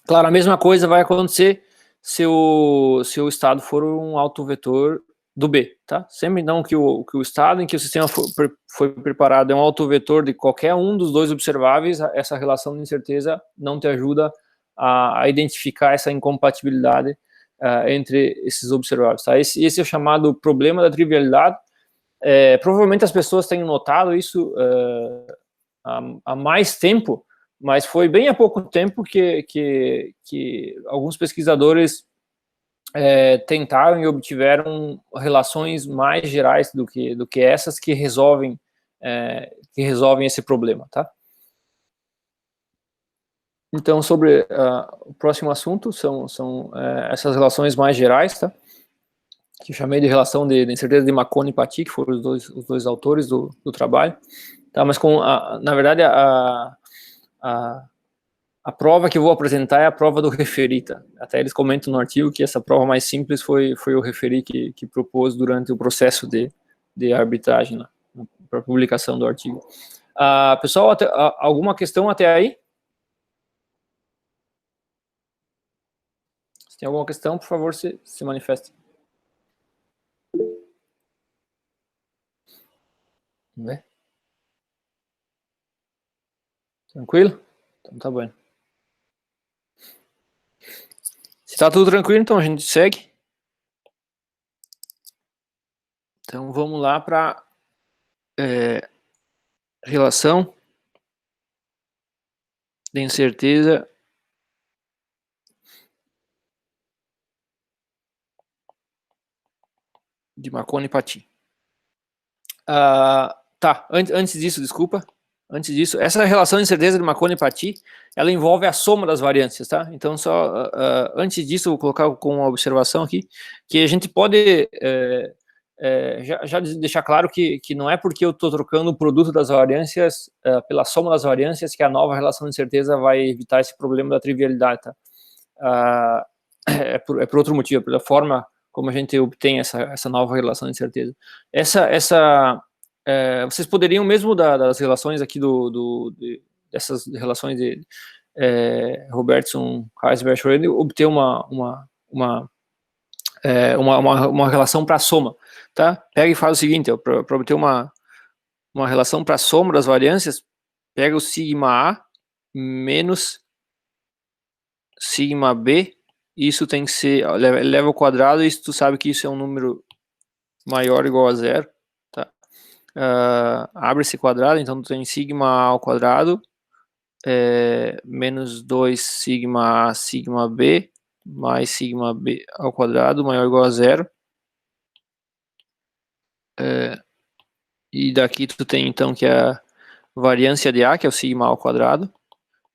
Claro, a mesma coisa vai acontecer se o estado for um autovetor do B, tá? Sempre não que o estado em que o sistema foi preparado é um autovetor de qualquer um dos dois observáveis, essa relação de incerteza não te ajuda a identificar essa incompatibilidade entre esses observáveis, tá? Esse é o chamado problema da trivialidade. Provavelmente as pessoas tenham notado isso há mais tempo, mas foi bem há pouco tempo que alguns pesquisadores tentaram e obtiveram relações mais gerais do que essas que resolvem esse problema, tá? Então, sobre o próximo assunto, são essas relações mais gerais, tá? Que eu chamei de relação de incerteza de Marconi e Paty, que foram os dois autores do trabalho, tá? Mas na verdade a prova que eu vou apresentar é a prova do referi, tá? Até eles comentam no artigo que essa prova mais simples foi o referi que propôs durante o processo de arbitragem, né, para publicação do artigo. Pessoal, alguma questão até aí? Se tem alguma questão, por favor, se manifeste. Vamos ver. Tranquilo? Então tá bom. Se tá tudo tranquilo, então a gente segue. Então vamos lá para relação de incerteza de Marconi e Paty. Tá, antes disso, desculpa. Antes disso, essa relação de incerteza de Marconi e Paty, ela envolve a soma das variâncias, tá? Então, só antes disso, vou colocar com uma observação aqui, que a gente pode já deixar claro que não é porque eu estou trocando o produto das variâncias pela soma das variâncias que a nova relação de incerteza vai evitar esse problema da trivialidade, tá? Por outro motivo, pela forma como a gente obtém essa nova relação de incerteza. Vocês poderiam mesmo das relações aqui dessas relações de Robertson, Heisenberg, Schrödinger, obter uma relação para a soma, tá? Pega e faz o seguinte, para obter uma relação para a soma das variâncias, pega o sigma A menos sigma B, isso tem que ser, eleva ao quadrado, e tu sabe que isso é um número maior ou igual a 0, tá? Abre esse quadrado, então tu tem sigma A ao quadrado, menos 2 sigma A, sigma B, mais sigma B ao quadrado, maior ou igual a 0. E daqui tu tem, então, que a variância de A, que é o sigma A ao quadrado,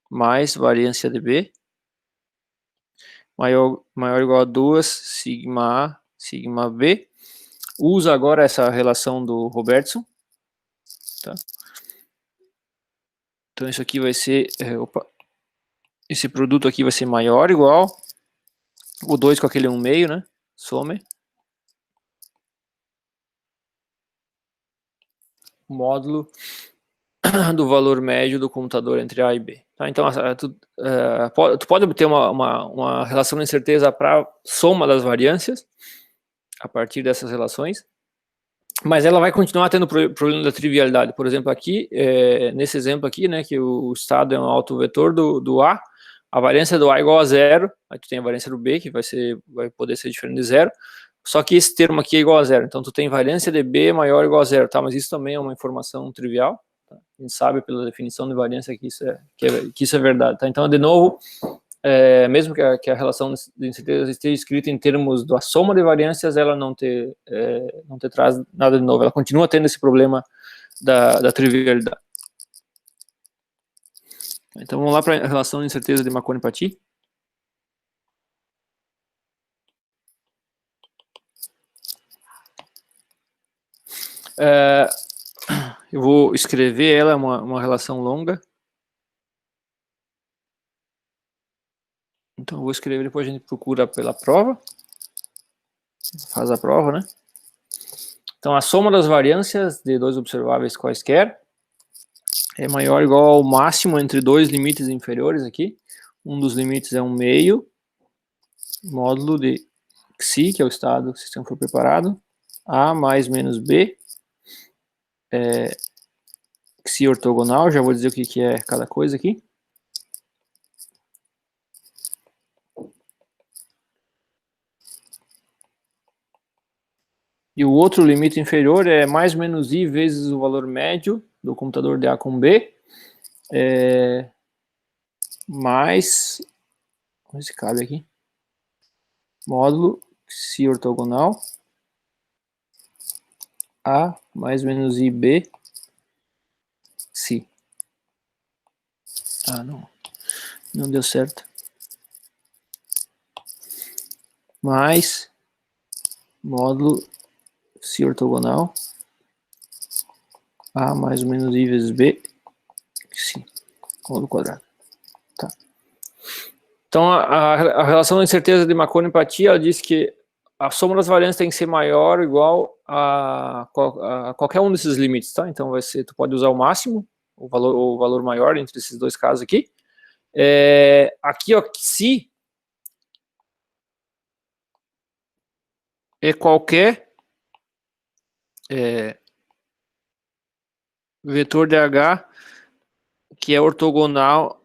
mais variância de B, maior ou igual a 2 sigma A, sigma B. Usa agora essa relação do Robertson, tá? Então isso aqui vai ser, esse produto aqui vai ser maior ou igual, o 2 com aquele 1 meio, né? Some. Módulo do valor médio do computador entre A e B. Tá? Então, tu pode obter uma relação de incerteza para soma das variâncias a partir dessas relações, mas ela vai continuar tendo problema da trivialidade. Por exemplo, aqui, nesse exemplo aqui, né, que o estado é um autovetor do A variância do A é igual a 0, aí tu tem a variância do B, que vai poder ser diferente de 0, Só que esse termo aqui é igual a zero, então tu tem variância de B maior ou igual a zero, tá? Mas isso também é uma informação trivial, tá? A gente sabe pela definição de variância que isso é verdade, tá? Então, de novo, mesmo que a relação de incerteza esteja escrita em termos da soma de variâncias, ela não te traz nada de novo, ela continua tendo esse problema da trivialidade. Então, vamos lá para a relação de incerteza de Marconi-Patti. Eu vou escrever ela, uma relação longa. Então, eu vou escrever, depois a gente procura pela prova. Faz a prova, né? Então, a soma das variâncias de dois observáveis quaisquer é maior ou igual ao máximo entre dois limites inferiores aqui. Um dos limites é 1/2, módulo de Xi, que é o estado que o sistema foi preparado, A mais menos B, Xi ortogonal, já vou dizer o que é cada coisa aqui. E o outro limite inferior é mais menos I vezes o valor médio do computador de A com B, mais, vamos ver se cabe aqui, módulo Xi ortogonal, A mais menos IB, Xi. Ah, não deu certo. Mais módulo Xi ortogonal, A mais ou menos I vezes B, Xi, módulo quadrado. Tá. Então, a relação da incerteza de Marconi-Patti, ela diz que a soma das variâncias tem que ser maior ou igual a qualquer um desses limites, tá? Então, tu pode usar o máximo, o valor maior entre esses dois casos aqui. Aqui, ó, Xi é qualquer vetor de H que é ortogonal,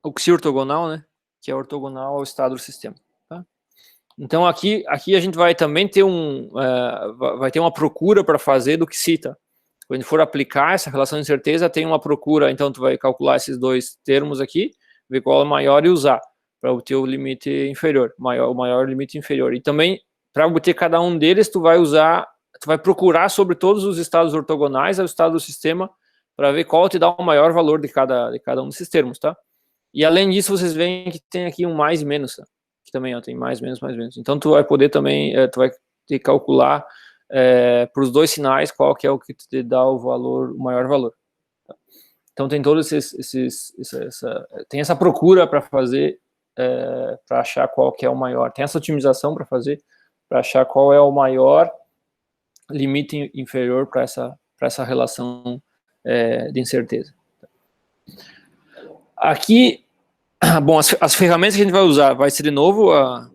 o Xi ortogonal, né? Que é ortogonal ao estado do sistema. Tá? Então, aqui a gente vai também ter vai ter uma procura para fazer do Xi, tá? Quando for aplicar essa relação de incerteza, tem uma procura, então tu vai calcular esses dois termos aqui, ver qual é o maior e usar, para obter o limite inferior, o maior limite inferior. E também, para obter cada um deles, tu vai procurar sobre todos os estados ortogonais ao estado do sistema, para ver qual te dá o maior valor de cada um desses termos, tá? E além disso, vocês veem que tem aqui um mais e menos, tá? Que também ó, tem mais, menos, mais, menos. Então, tu vai poder também, tu vai ter que calcular para os dois sinais qual que é o que te dá o maior valor. Tá? Então, tem todos tem essa procura para fazer, para achar qual que é o maior, tem essa otimização para fazer, para achar qual é o maior limite inferior para essa relação de incerteza. Aqui, bom, as ferramentas que a gente vai usar vai ser de novo a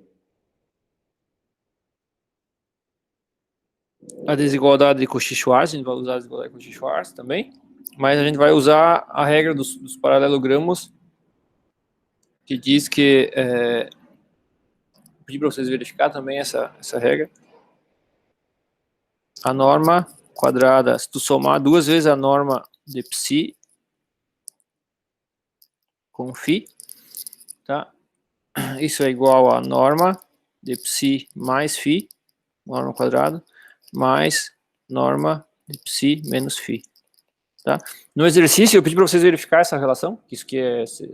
desigualdade de Cauchy-Schwarz, a gente vai usar a desigualdade de Cauchy-Schwarz também, mas a gente vai usar a regra dos paralelogramos, que diz que, vou pedir para vocês verificar também essa regra, a norma quadrada, se tu somar duas vezes a norma de psi com φ, tá? Isso é igual a norma de psi mais φ, norma quadrada, mais norma de psi menos φ. Tá? No exercício, eu pedi para vocês verificar essa relação, isso que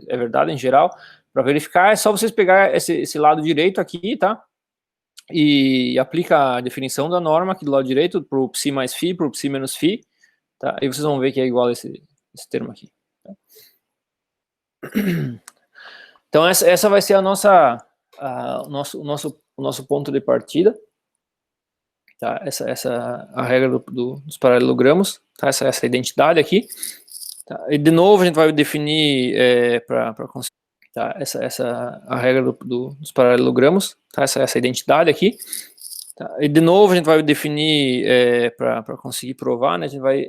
é verdade em geral. Para verificar, é só vocês pegar esse lado direito aqui, tá? E aplica a definição da norma aqui do lado direito, para o psi mais φ, para o psi menos φ, tá? E vocês vão ver que é igual esse termo aqui. Tá? Então, essa vai ser o nosso ponto de partida. Tá? A regra dos paralelogramos, tá? Essa identidade aqui. Tá? E de novo a gente vai definir para conseguir, tá? A regra dos paralelogramos, tá? Essa identidade aqui. Tá? E de novo a gente vai definir para conseguir provar, né? A gente vai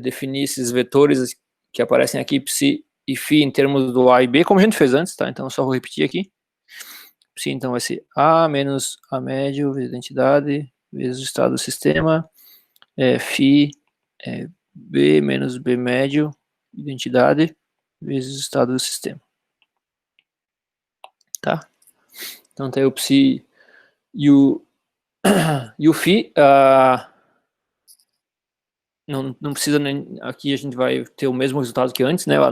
definir esses vetores que aparecem aqui, psi e φ, em termos do A e B, como a gente fez antes, tá? Então eu só vou repetir aqui. psi, então vai ser A menos A médio vezes identidade, vezes o estado do sistema, φ B menos B médio, identidade, vezes o estado do sistema. Tá? Então tem o psi e o φ, não precisa nem, aqui a gente vai ter o mesmo resultado que antes, né? A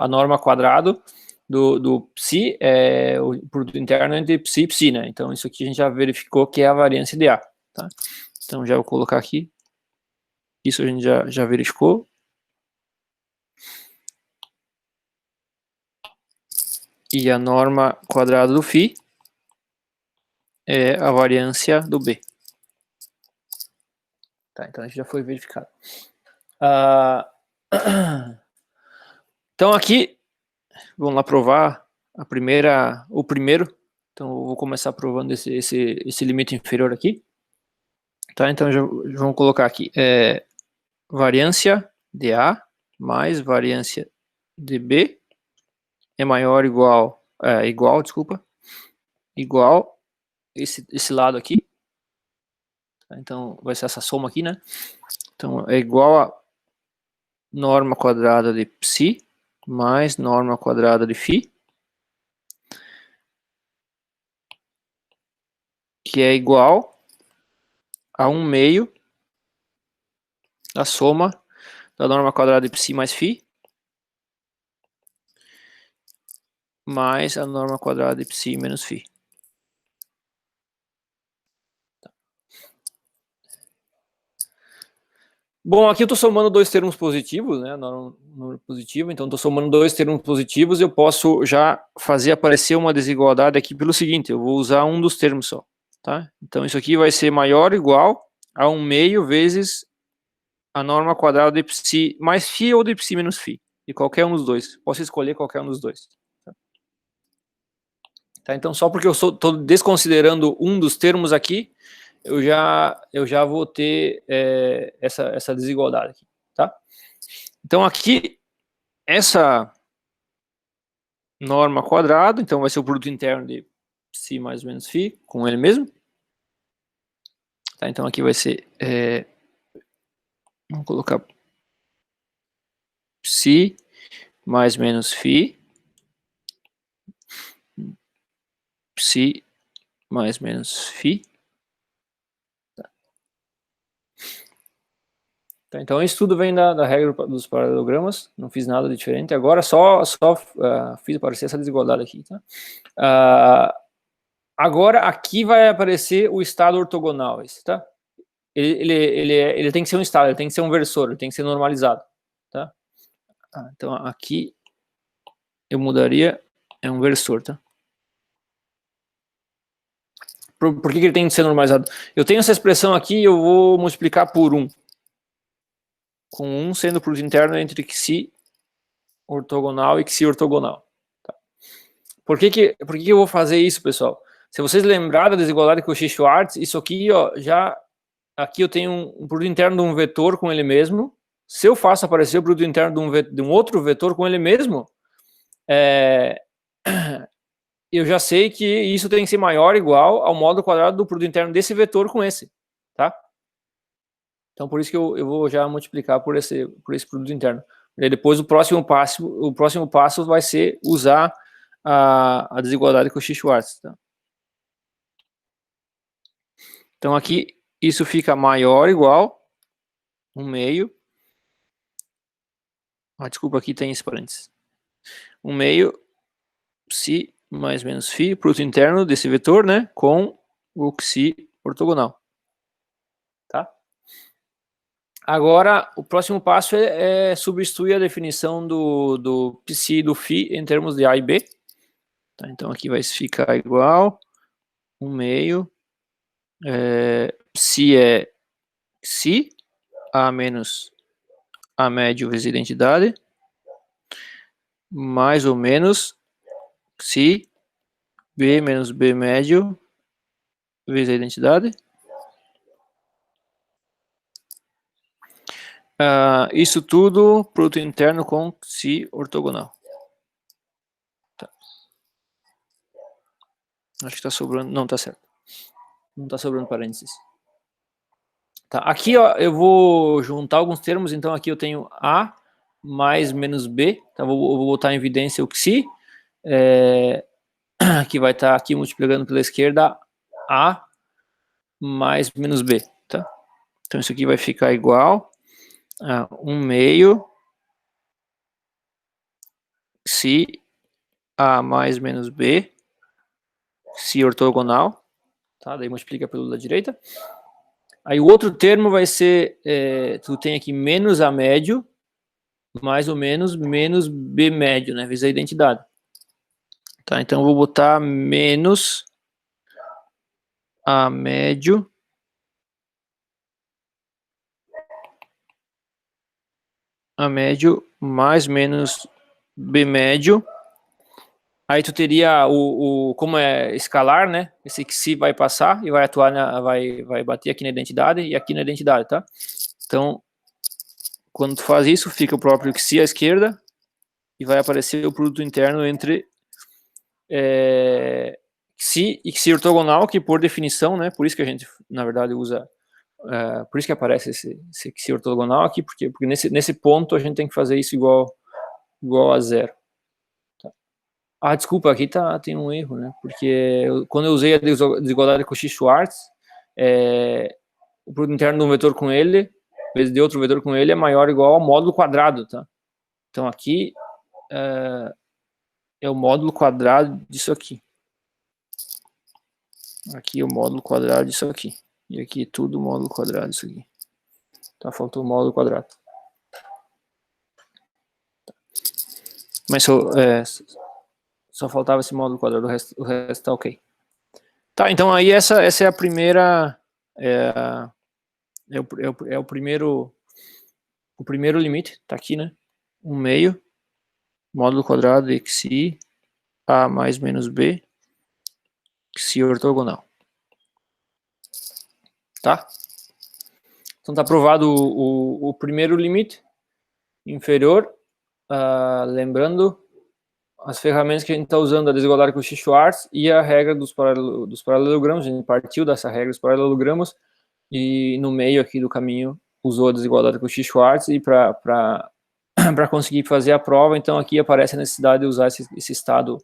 norma quadrado do psi é o produto interno entre psi e psi, né? Então isso aqui a gente já verificou que é a variância de A, tá? Então já vou colocar aqui, isso a gente já verificou. E a norma quadrada do φ é a variância do B. Tá, então a gente já foi verificado. Então aqui, vamos lá provar o primeiro. Então eu vou começar provando esse limite inferior aqui. Tá, então já vamos colocar aqui, variância de A mais variância de B é maior ou igual, igual esse lado aqui. Então vai ser essa soma aqui, né? Então é igual a norma quadrada de psi mais norma quadrada de φ, que é igual a 1/2 da soma da norma quadrada de psi mais φ mais a norma quadrada de psi menos φ. Bom, aqui eu estou somando dois termos positivos, né? Número positivo, então estou somando dois termos positivos. Eu posso já fazer aparecer uma desigualdade aqui pelo seguinte: eu vou usar um dos termos só, tá? Então isso aqui vai ser maior ou igual a 1/2 vezes a norma quadrada de psi mais φ ou de psi menos φ, de qualquer um dos dois. Posso escolher qualquer um dos dois. Tá? Então só porque eu estou desconsiderando um dos termos aqui, eu já vou ter essa desigualdade aqui, tá? Então aqui, essa norma quadrada, então vai ser o produto interno de psi mais ou menos φ, com ele mesmo. Tá? Então aqui vai ser, vamos colocar psi mais menos φ, psi mais menos φ. Tá, então isso tudo vem da regra dos paralelogramas, não fiz nada diferente, agora só fiz aparecer essa desigualdade aqui. Tá? Agora aqui vai aparecer o estado ortogonal, tá? Ele tem que ser um estado, ele tem que ser um versor, ele tem que ser normalizado. Tá? Então aqui eu mudaria, é um versor. Tá? Por que ele tem que ser normalizado? Eu tenho essa expressão aqui e eu vou multiplicar por 1. Com 1 sendo o produto interno entre xi ortogonal e xi ortogonal. Tá? Por que eu vou fazer isso, pessoal? Se vocês lembrarem da desigualdade Cauchy-Schwarz, isso aqui, ó, aqui eu tenho um produto interno de um vetor com ele mesmo. Se eu faço aparecer o produto interno de um outro vetor com ele mesmo, eu já sei que isso tem que ser maior ou igual ao módulo quadrado do produto interno desse vetor com esse, tá? Então, por isso que eu vou já multiplicar por esse produto interno. E depois, o próximo passo vai ser usar a desigualdade Cauchy-Schwarz. Tá? Então, aqui, isso fica maior ou igual 1/2. Desculpa, aqui tem esse parênteses. 1/2 psi mais menos φ, produto interno desse vetor, né, com o xi ortogonal. Tá? Agora, o próximo passo é substituir a definição do psi e do φ em termos de A e B. Tá? Então, aqui vai ficar igual 1/2 psi é xi, A menos A médio vezes identidade, mais ou menos xi B menos B médio vezes a identidade. Isso tudo produto interno com xi ortogonal. Tá. Acho que tá sobrando, não, tá certo. Não tá sobrando parênteses. Tá, aqui ó, eu vou juntar alguns termos, então aqui eu tenho A mais menos B, tá? Vou botar em evidência o psi, que vai estar aqui multiplicando pela esquerda A mais menos B, tá? Então isso aqui vai ficar igual a 1 meio psi A mais menos B, psi ortogonal, tá? Daí multiplica pelo da direita. Aí o outro termo vai ser, tu tem aqui menos A médio, mais ou menos B médio, né? Vezes a identidade. Tá, então eu vou botar menos A médio mais menos B médio. Aí tu teria como é escalar, né? Esse psi vai passar e vai atuar, vai bater aqui na identidade e aqui na identidade, tá? Então, quando tu faz isso, fica o próprio psi à esquerda e vai aparecer o produto interno entre psi e psi ortogonal, que por definição, né? Por isso que a gente, na verdade, usa... por isso que aparece esse psi ortogonal aqui, porque nesse ponto a gente tem que fazer isso igual a zero. Ah, desculpa, aqui tem um erro, né? Porque quando eu usei a desigualdade Cauchy-Schwarz, o produto interno de um vetor com ele, vezes de outro vetor com ele, é maior ou igual ao módulo quadrado, tá? Então aqui é o módulo quadrado disso aqui. Aqui é o módulo quadrado disso aqui. E aqui tudo módulo quadrado disso aqui. Tá, faltou o módulo quadrado. Mas só faltava esse módulo quadrado, o resto tá ok. Tá, então aí essa é a primeira... o primeiro limite, tá aqui, né? 1 meio, módulo quadrado de xi, A mais menos B, xi ortogonal. Tá? Então tá provado o primeiro limite inferior. Lembrando as ferramentas que a gente está usando, a desigualdade Cauchy-Schwarz e a regra dos paralelogramos. A gente partiu dessa regra dos paralelogramos e no meio aqui do caminho usou a desigualdade Cauchy-Schwarz e para conseguir fazer a prova, então aqui aparece a necessidade de usar esse estado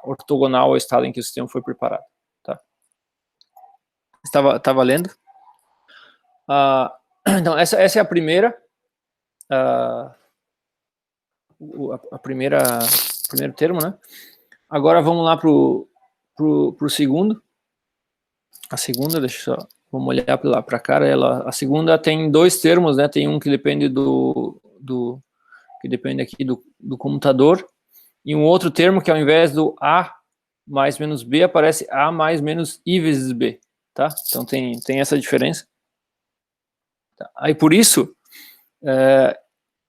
ortogonal ao estado em que o sistema foi preparado. Tá? Está valendo? Então, essa é a primeira, primeiro termo, né? Agora vamos lá pro segundo. A segunda, deixa eu só, vamos olhar para cá. A segunda tem dois termos, né? Tem um que depende que depende aqui do computador, e um outro termo que ao invés do A mais menos B, aparece A mais menos I vezes B, tá? Então tem essa diferença. Tá? Aí por isso,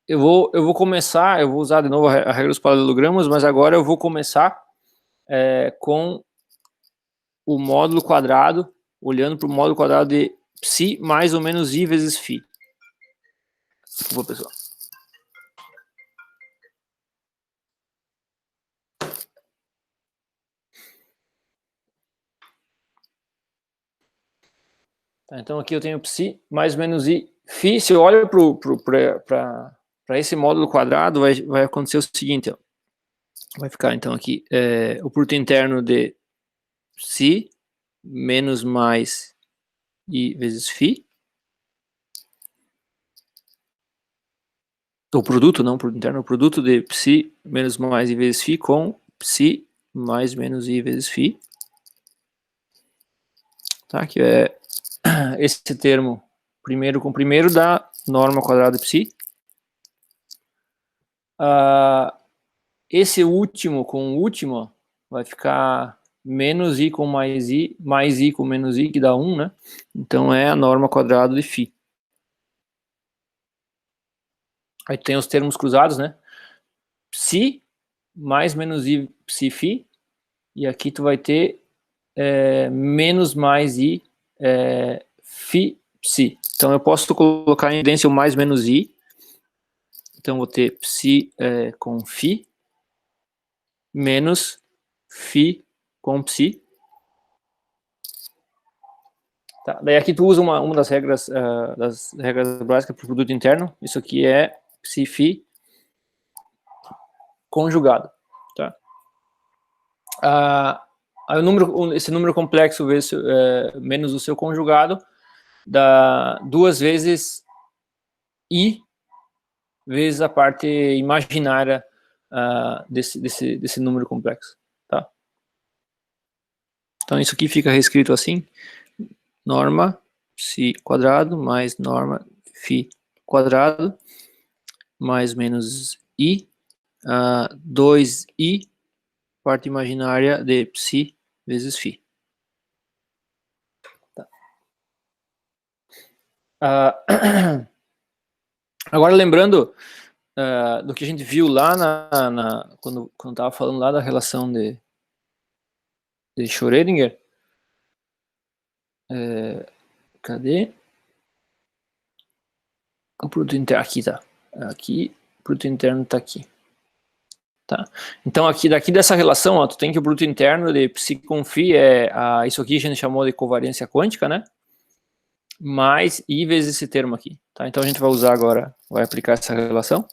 eu vou começar, eu vou usar de novo a regra dos paralelogramas, mas agora eu vou começar com o módulo quadrado, olhando para o módulo quadrado de psi mais ou menos I vezes φ. Desculpa, pessoal. Tá, então aqui eu tenho psi mais ou menos I φ. Se eu olho para esse módulo quadrado, vai acontecer o seguinte, ó. Vai ficar então aqui o produto interno de psi menos mais I vezes φ. O produto, não o produto interno, o produto de psi menos mais I vezes φ com psi mais menos I vezes φ. Tá, que é esse termo primeiro com primeiro dá norma quadrada de psi. Esse último com o último, ó, vai ficar menos I com mais I com menos I, que dá 1, né? Então é a norma quadrada de φ. Aí tem os termos cruzados, né? Psi mais menos I psi φ. E aqui tu vai ter menos mais I φ psi. Então eu posso colocar em evidência o mais menos I. Então vou ter psi com φ menos φ com psi. Tá? Daí aqui tu usa uma das regras básicas para o produto interno. Isso aqui é psi-fi conjugado. Tá? Aí esse número complexo vezes, menos o seu conjugado dá 2 vezes I vezes a parte imaginária desse número complexo. Tá? Então isso aqui fica reescrito assim: norma psi quadrado mais norma fi quadrado mais menos I, 2I, parte imaginária de psi vezes φ. Tá. Agora, lembrando do que a gente viu lá quando estava falando lá da relação de Schrödinger, cadê? O produto interno, aqui tá. Aqui, o produto interno está aqui. Tá? Então, daqui dessa relação, ó, tu tem que o produto interno de psi com φ isso aqui a gente chamou de covariância quântica, né? Mais I vezes esse termo aqui. Tá? Então a gente vai usar agora, vai aplicar essa relação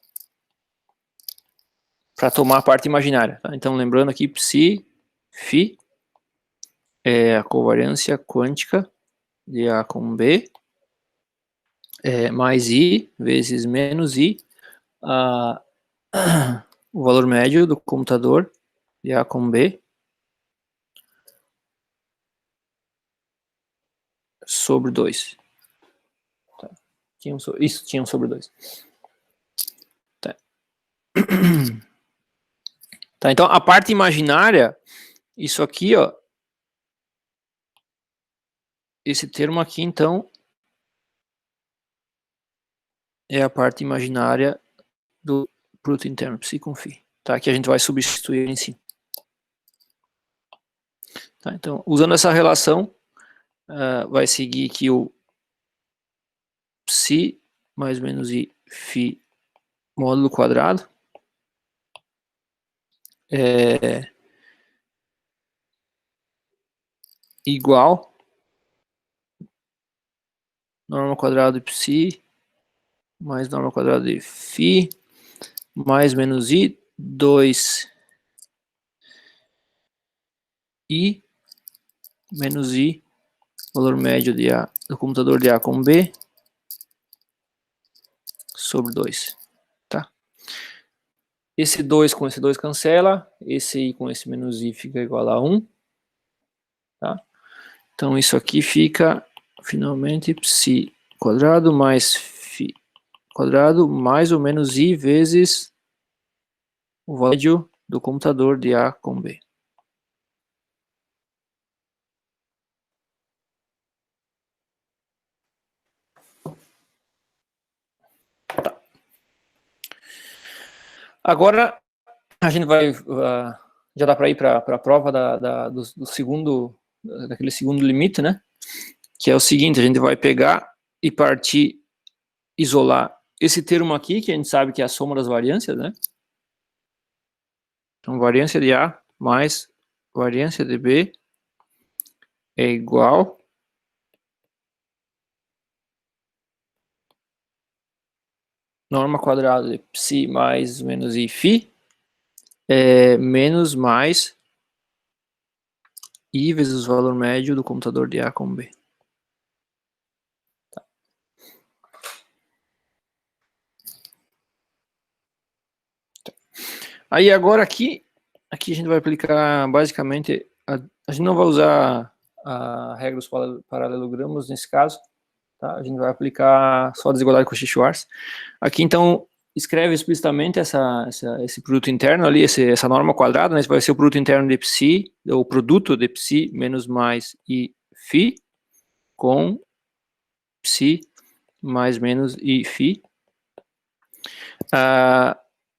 para tomar a parte imaginária. Tá? Então lembrando aqui, psi, φ é a covariância quântica de A com B, mais I vezes menos I, o valor médio do comutador de A com B, sobre 2. Tá. Isso tinha um sobre 2. Tá. Tá, então a parte imaginária, isso aqui, ó, esse termo aqui, então, é a parte imaginária do produto interno psi com φ, tá? Que a gente vai substituir em cima. Tá? Então, usando essa relação, vai seguir que o psi mais menos I φ módulo quadrado é igual norma quadrada de psi mais norma quadrada de φ mais menos I 2 I menos I valor médio de A do computador de A com B sobre 2. Tá? Esse 2 com esse 2 cancela, esse I com esse menos I fica igual a 1. Tá? Então isso aqui fica finalmente psi quadrado mais φ quadrado mais ou menos I vezes o valor do computador de A com B. Tá. Agora a gente vai, já dá para ir para a prova do segundo, daquele segundo limite, né? Que é o seguinte, a gente vai pegar e partir, isolar esse termo aqui, que a gente sabe que é a soma das variâncias, né? Então, variância de A mais variância de B é igual norma quadrada de psi mais menos I φ menos mais I vezes o valor médio do computador de A com B. Tá. Aí agora aqui a gente vai aplicar basicamente, a gente não vai usar a regra dos paralelogramos nesse caso, tá? A gente vai aplicar só a desigualdade Cauchy-Schwarz. Aqui então escreve explicitamente esse produto interno ali, essa norma quadrada, né? Esse vai ser o produto interno de psi, o produto de psi menos mais I φ com psi mais menos I φ.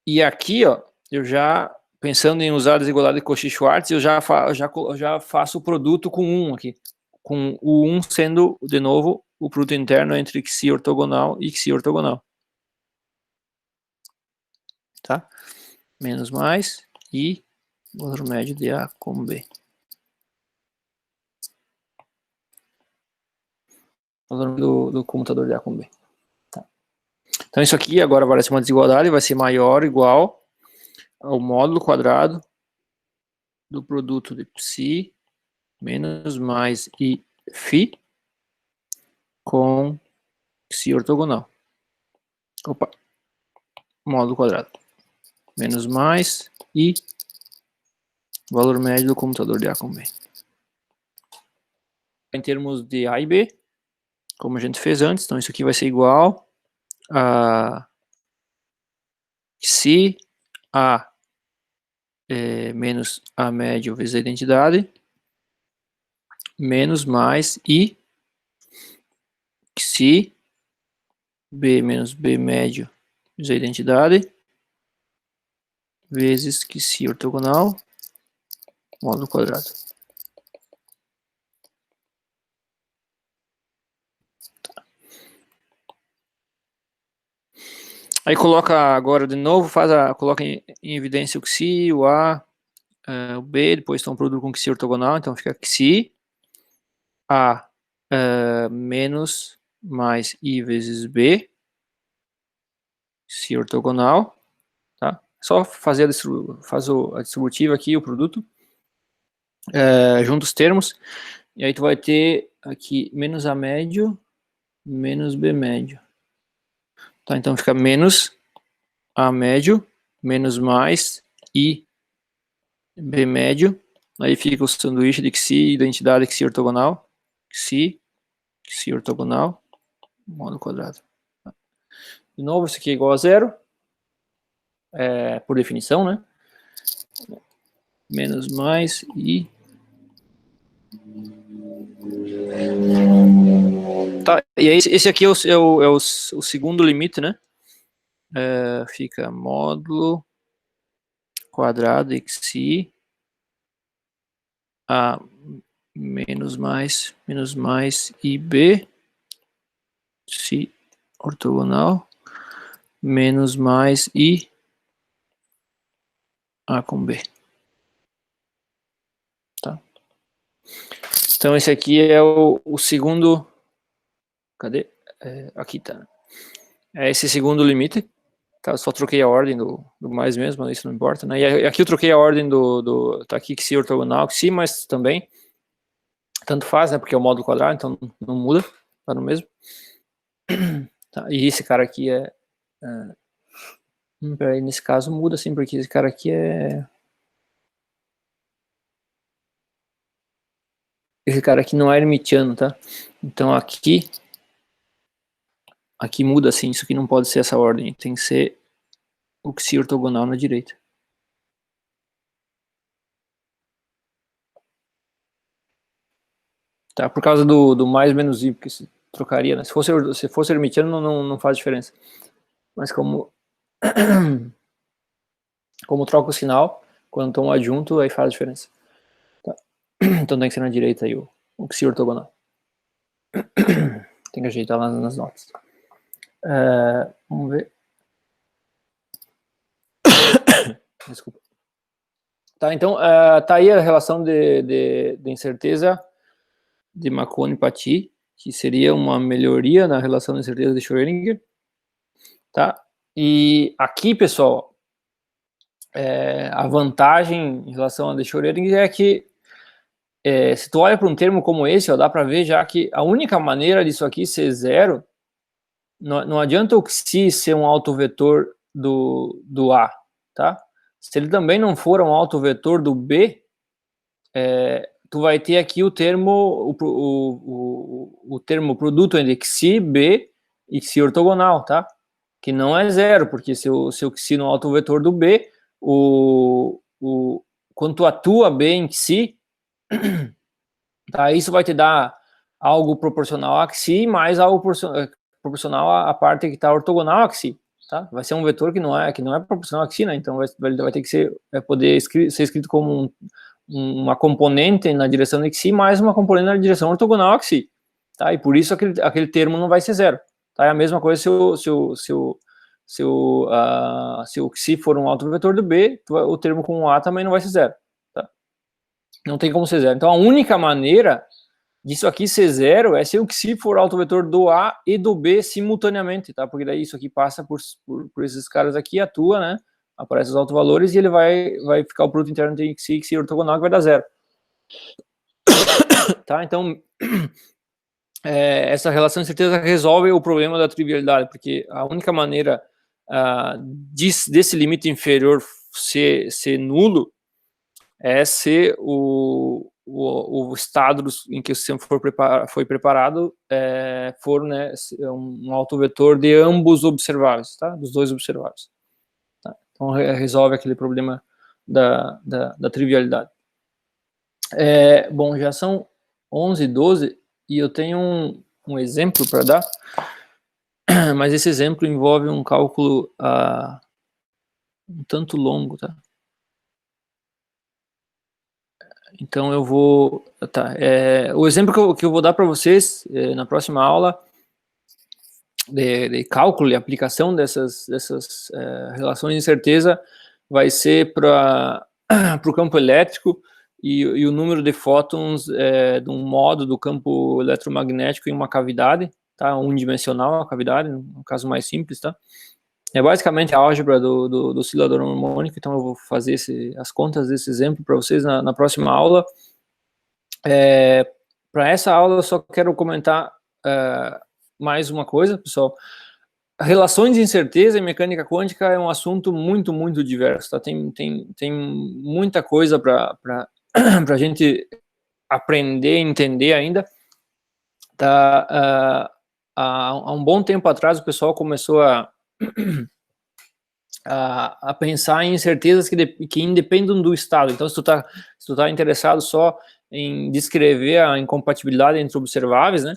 E aqui, ó, eu já, pensando em usar a desigualdade de Cauchy-Schwarz, eu já faço o produto com 1 aqui. Com o 1 sendo, de novo, o produto interno entre xi ortogonal e xi ortogonal. Tá? Menos mais I, valor médio de A com B. do computador de A com B. Tá. Então isso aqui agora vai ser uma desigualdade, vai ser maior ou igual ao módulo quadrado do produto de psi menos mais I φ com psi ortogonal. Opa, módulo quadrado. Menos mais I valor médio do computador de A com B. Em termos de A e B, como a gente fez antes, então isso aqui vai ser igual a se A menos A médio vezes a identidade, menos mais I se B menos B médio vezes a identidade, vezes que se ortogonal, módulo quadrado. Aí coloca agora de novo, coloca em evidência o xi, o A, o B, depois está um produto com xi ortogonal, então fica xi A menos mais I vezes B, xi ortogonal, tá? Só fazer a distributiva aqui, o produto, junta os termos, e aí tu vai ter aqui menos A médio, menos B médio. Tá, então fica menos A médio, menos mais I B médio, aí fica o sanduíche de xi, identidade xi ortogonal, xi ortogonal, módulo quadrado. De novo, isso aqui é igual a zero, por definição, né? Menos mais I. Tá, e aí esse aqui é o segundo limite, né? Fica módulo quadrado xi A menos mais IB xi ortogonal menos mais I A com B. Tá? Então esse aqui é o segundo. Cadê? Aqui tá. É esse segundo limite. Tá? Só troquei a ordem do mais mesmo, isso não importa, né? E aqui eu troquei a ordem tá aqui xi ortogonal, xi, mas também tanto faz, né? Porque é o módulo quadrado, então não muda, tá no mesmo. Tá, e esse cara aqui peraí, nesse caso muda sim, porque esse cara aqui esse cara aqui não é hermitiano, tá? Então aqui muda assim, isso aqui não pode ser essa ordem, tem que ser o xi ortogonal na direita. Tá, por causa do mais menos i, porque se trocaria, né? Se fosse hermitiano não faz diferença. Mas como troca o sinal, quando estão adjunto, aí faz diferença. Tá. Então tem que ser na direita aí o xi ortogonal. Tem que ajeitar lá nas notas. Vamos ver. Desculpa. Tá, então, tá aí a relação de incerteza de Marconi-Patti, que seria uma melhoria na relação de incerteza de Schrödinger. Tá? E aqui, pessoal, a vantagem em relação a de Schrödinger é que se tu olha para um termo como esse, ó, dá para ver já que a única maneira disso aqui ser zero, não adianta o xi ser um autovetor do A, tá? Se ele também não for um autovetor do B, tu vai ter aqui o termo produto entre xi, B e xi ortogonal, tá? Que não é zero, porque se o xi não é autovetor do B, quando tu atua B em xi, tá, isso vai te dar algo proporcional a xi mais algo proporcional à parte que está ortogonal a xi. Tá? Vai ser um vetor que não é proporcional a xi, né? Então vai ter que poder ser escrito como uma componente na direção de xi mais uma componente na direção ortogonal a xi. Tá? E por isso aquele termo não vai ser zero. Tá? É a mesma coisa se o xi for um autovetor do B, o termo com o A também não vai ser zero. Tá? Não tem como ser zero. Então a única maneira disso aqui C0 é se o xi for autovetor do A e do B simultaneamente, tá? Porque daí isso aqui passa por esses caras aqui, atua, né? Aparece os autovalores e ele vai ficar o produto interno de xi ortogonal que vai dar 0. Tá? Então, essa relação de certeza resolve o problema da trivialidade, porque a única maneira desse limite inferior ser nulo é se o estado em que o sistema foi preparado for, né, um autovetor de ambos observáveis, tá? Dos dois observáveis. Tá? Então resolve aquele problema da trivialidade. Bom, já são 11h12 e eu tenho um exemplo para dar, mas esse exemplo envolve um cálculo um tanto longo, tá? Então eu vou... Tá, o exemplo que eu vou dar para vocês na próxima aula de cálculo e aplicação dessas relações de incerteza vai ser para o campo elétrico e o número de fótons de um modo do campo eletromagnético em uma cavidade, tá? Unidimensional a cavidade, no caso mais simples, tá? É basicamente a álgebra do oscilador harmônico, então eu vou fazer as contas desse exemplo para vocês na próxima aula. Para essa aula eu só quero comentar mais uma coisa, pessoal. Relações de incerteza em mecânica quântica é um assunto muito, muito diverso, tá? Tem muita coisa para a gente aprender, entender ainda. Tá? Há um bom tempo atrás o pessoal começou a pensar em incertezas que independem do estado. Então, se tu tá interessado só em descrever a incompatibilidade entre observáveis, né,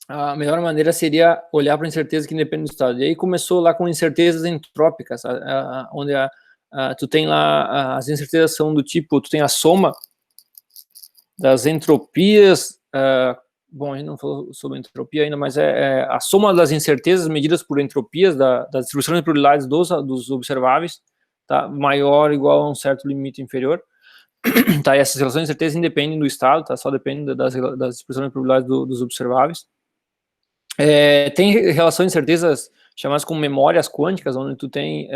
a melhor maneira seria olhar para incertezas que independem do estado. E aí começou lá com incertezas entrópicas, onde tu tem lá, as incertezas são do tipo, tu tem a soma das entropias, bom, a gente não falou sobre entropia ainda, mas a soma das incertezas medidas por entropias da distribuição de probabilidades dos observáveis, tá, maior ou igual a um certo limite inferior, tá, e essas relações de incerteza independem do estado, tá, só dependem das distribuições de probabilidades dos observáveis. Tem relações de incertezas chamadas como memórias quânticas, onde tu tem,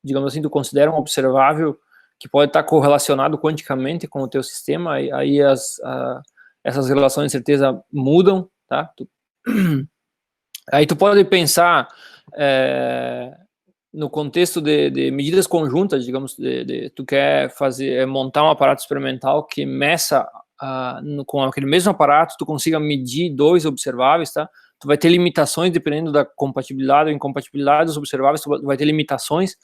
digamos assim, tu considera um observável que pode estar correlacionado quanticamente com o teu sistema, aí essas relações de certeza mudam, tá? Aí tu pode pensar no contexto de medidas conjuntas, digamos, tu quer montar um aparato experimental que meça com aquele mesmo aparato, tu consiga medir dois observáveis, tá? Tu vai ter limitações dependendo da compatibilidade ou incompatibilidade dos observáveis, tu vai ter limitações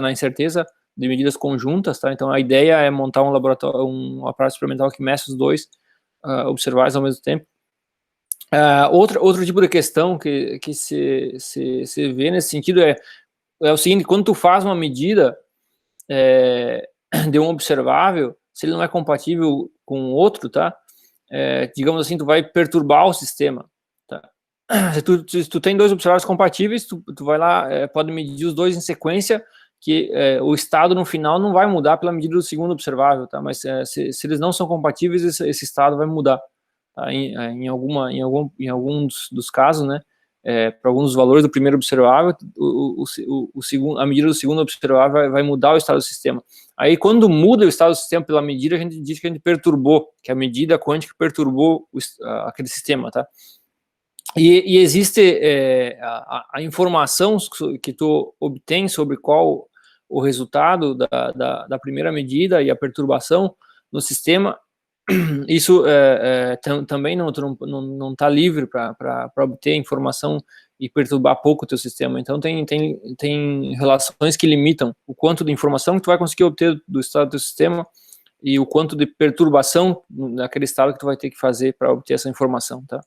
na incerteza de medidas conjuntas, tá? Então a ideia é montar um aparato experimental que meça os dois observáveis ao mesmo tempo. Outro tipo de questão que se vê nesse sentido é o seguinte: quando tu faz uma medida de um observável, se ele não é compatível com o outro, tá? Digamos assim, tu vai perturbar o sistema, tá? Se tu tem dois observáveis compatíveis, tu vai lá, pode medir os dois em sequência, que o estado no final não vai mudar pela medida do segundo observável, tá? Mas se eles não são compatíveis, esse estado vai mudar, tá? Em alguns dos casos, né? Para alguns valores do primeiro observável, a medida do segundo observável vai mudar o estado do sistema. Aí, quando muda o estado do sistema pela medida, a gente diz que a gente perturbou, que a medida quântica perturbou aquele sistema, tá? E existe a informação que tu obtém sobre qual o resultado da primeira medida e a perturbação no sistema. Isso também não está livre para obter informação e perturbar pouco o teu sistema. Então tem relações que limitam o quanto de informação que tu vai conseguir obter do estado do teu sistema e o quanto de perturbação naquele estado que tu vai ter que fazer para obter essa informação, tá?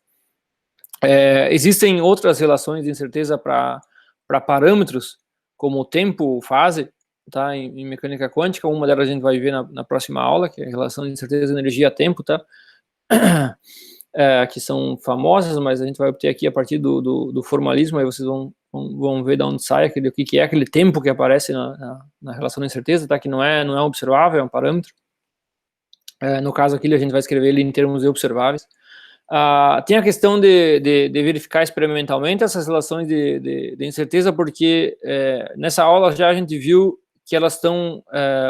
Existem outras relações de incerteza para parâmetros, como o tempo, fase, tá? Em mecânica quântica. Uma delas a gente vai ver na próxima aula, que é a relação de incerteza energia-tempo, tá? Que são famosas, mas a gente vai obter aqui a partir do formalismo, aí vocês vão Vamos ver de onde sai o que é aquele tempo que aparece na relação de incerteza, tá? Que não é observável, é um parâmetro. No caso aqui, a gente vai escrever ele em termos de observáveis. Tem a questão de verificar experimentalmente essas relações de incerteza, porque nessa aula já a gente viu que elas estão,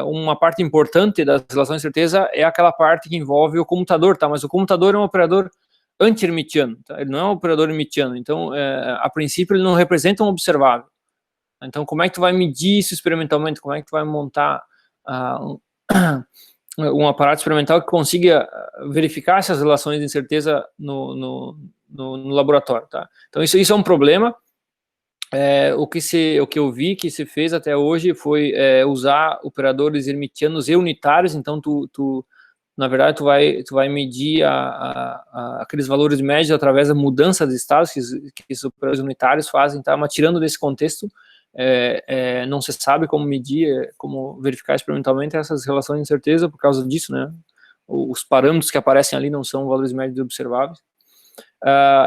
uma parte importante das relações de incerteza é aquela parte que envolve o comutador, tá? Mas o comutador é um operador anti-hermitiano, tá? Ele não é um operador hermitiano, então, a princípio, ele não representa um observável. Então, como é que tu vai medir isso experimentalmente? Como é que tu vai montar um aparato experimental que consiga verificar essas relações de incerteza no laboratório, tá? Então, isso é um problema. O que eu vi que se fez até hoje foi usar operadores hermitianos e unitários. Então, na verdade, tu vai medir aqueles valores médios através da mudança de estados que esses operadores unitários fazem, tá? Mas tirando desse contexto, não se sabe como medir, como verificar experimentalmente essas relações de incerteza por causa disso, né? Os parâmetros que aparecem ali não são valores médios observáveis.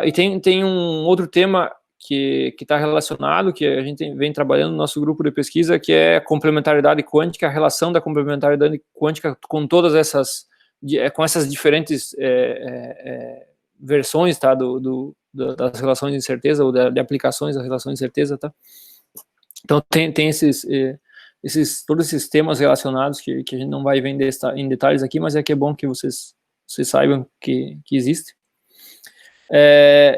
E tem um outro tema que está relacionado, que a gente vem trabalhando no nosso grupo de pesquisa, que é a complementaridade quântica, a relação da complementaridade quântica com todas essas, com essas diferentes versões, tá, das relações de incerteza, ou de aplicações das relações de incerteza, tá? Então tem todos esses temas relacionados que a gente não vai ver em detalhes aqui, mas é bom que vocês saibam que existe.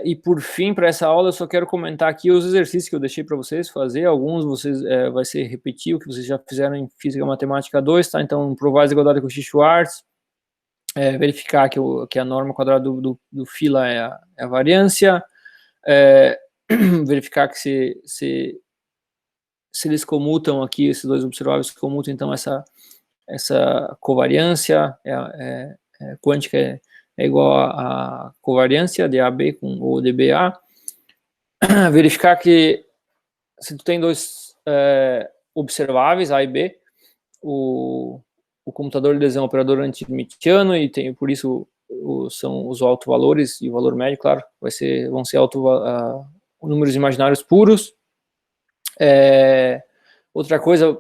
E por fim, para essa aula, eu só quero comentar aqui os exercícios que eu deixei para vocês fazer. Alguns vai ser repetir o que vocês já fizeram em Física Matemática 2, tá? Então, provar a desigualdade com Cauchy-Schwarz, verificar que a norma quadrada do φ é a variância, verificar que se eles comutam aqui, esses dois observáveis comutam, então essa covariância quântica é igual a covariância de AB com o de BA. Verificar que se tu tem dois observáveis, A e B, o computador deles é um operador anti-hermitiano e por isso são os autovalores e o valor médio, claro, vão ser números imaginários puros. Outra coisa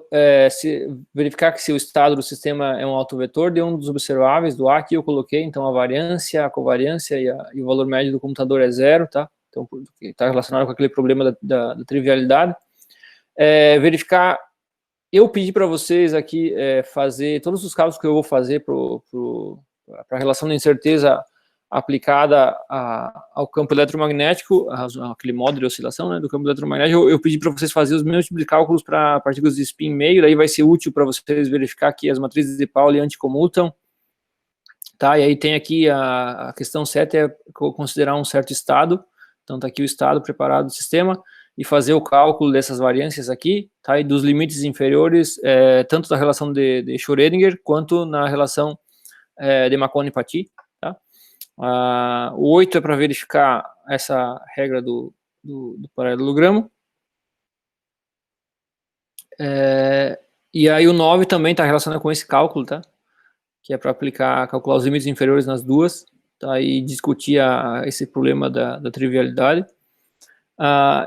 verificar que se o estado do sistema é um autovetor de um dos observáveis do A que eu coloquei, então a variância, a covariância e o valor médio do computador é zero, tá? Então está relacionado com aquele problema da trivialidade. Verificar, eu pedi para vocês aqui fazer todos os cálculos que eu vou fazer para a relação de incerteza aplicada ao campo eletromagnético, aquele modo de oscilação, né, do campo eletromagnético. Eu pedi para vocês fazerem os mesmos tipos de cálculos para partículas de spin meio, daí vai ser útil para vocês verificar que as matrizes de Pauli anticomutam, tá? E aí tem aqui a questão 7, considerar um certo estado, então tá aqui o estado preparado do sistema, e fazer o cálculo dessas variâncias aqui, tá? E dos limites inferiores, tanto da relação de Schrödinger, quanto na relação de Marconi-Paty. O 8 é para verificar essa regra do paralelogramo. E aí o 9 também está relacionado com esse cálculo, tá? Que é para calcular os limites inferiores nas duas, tá? E discutir esse problema da trivialidade.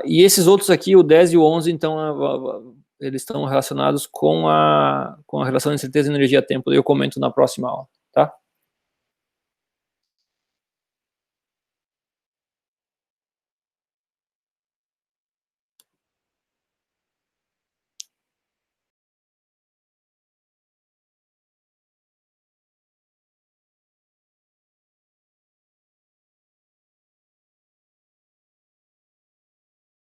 E esses outros aqui, o 10 e o 11, então, eles estão relacionados com a relação de incerteza e energia-tempo. Eu comento na próxima aula, tá?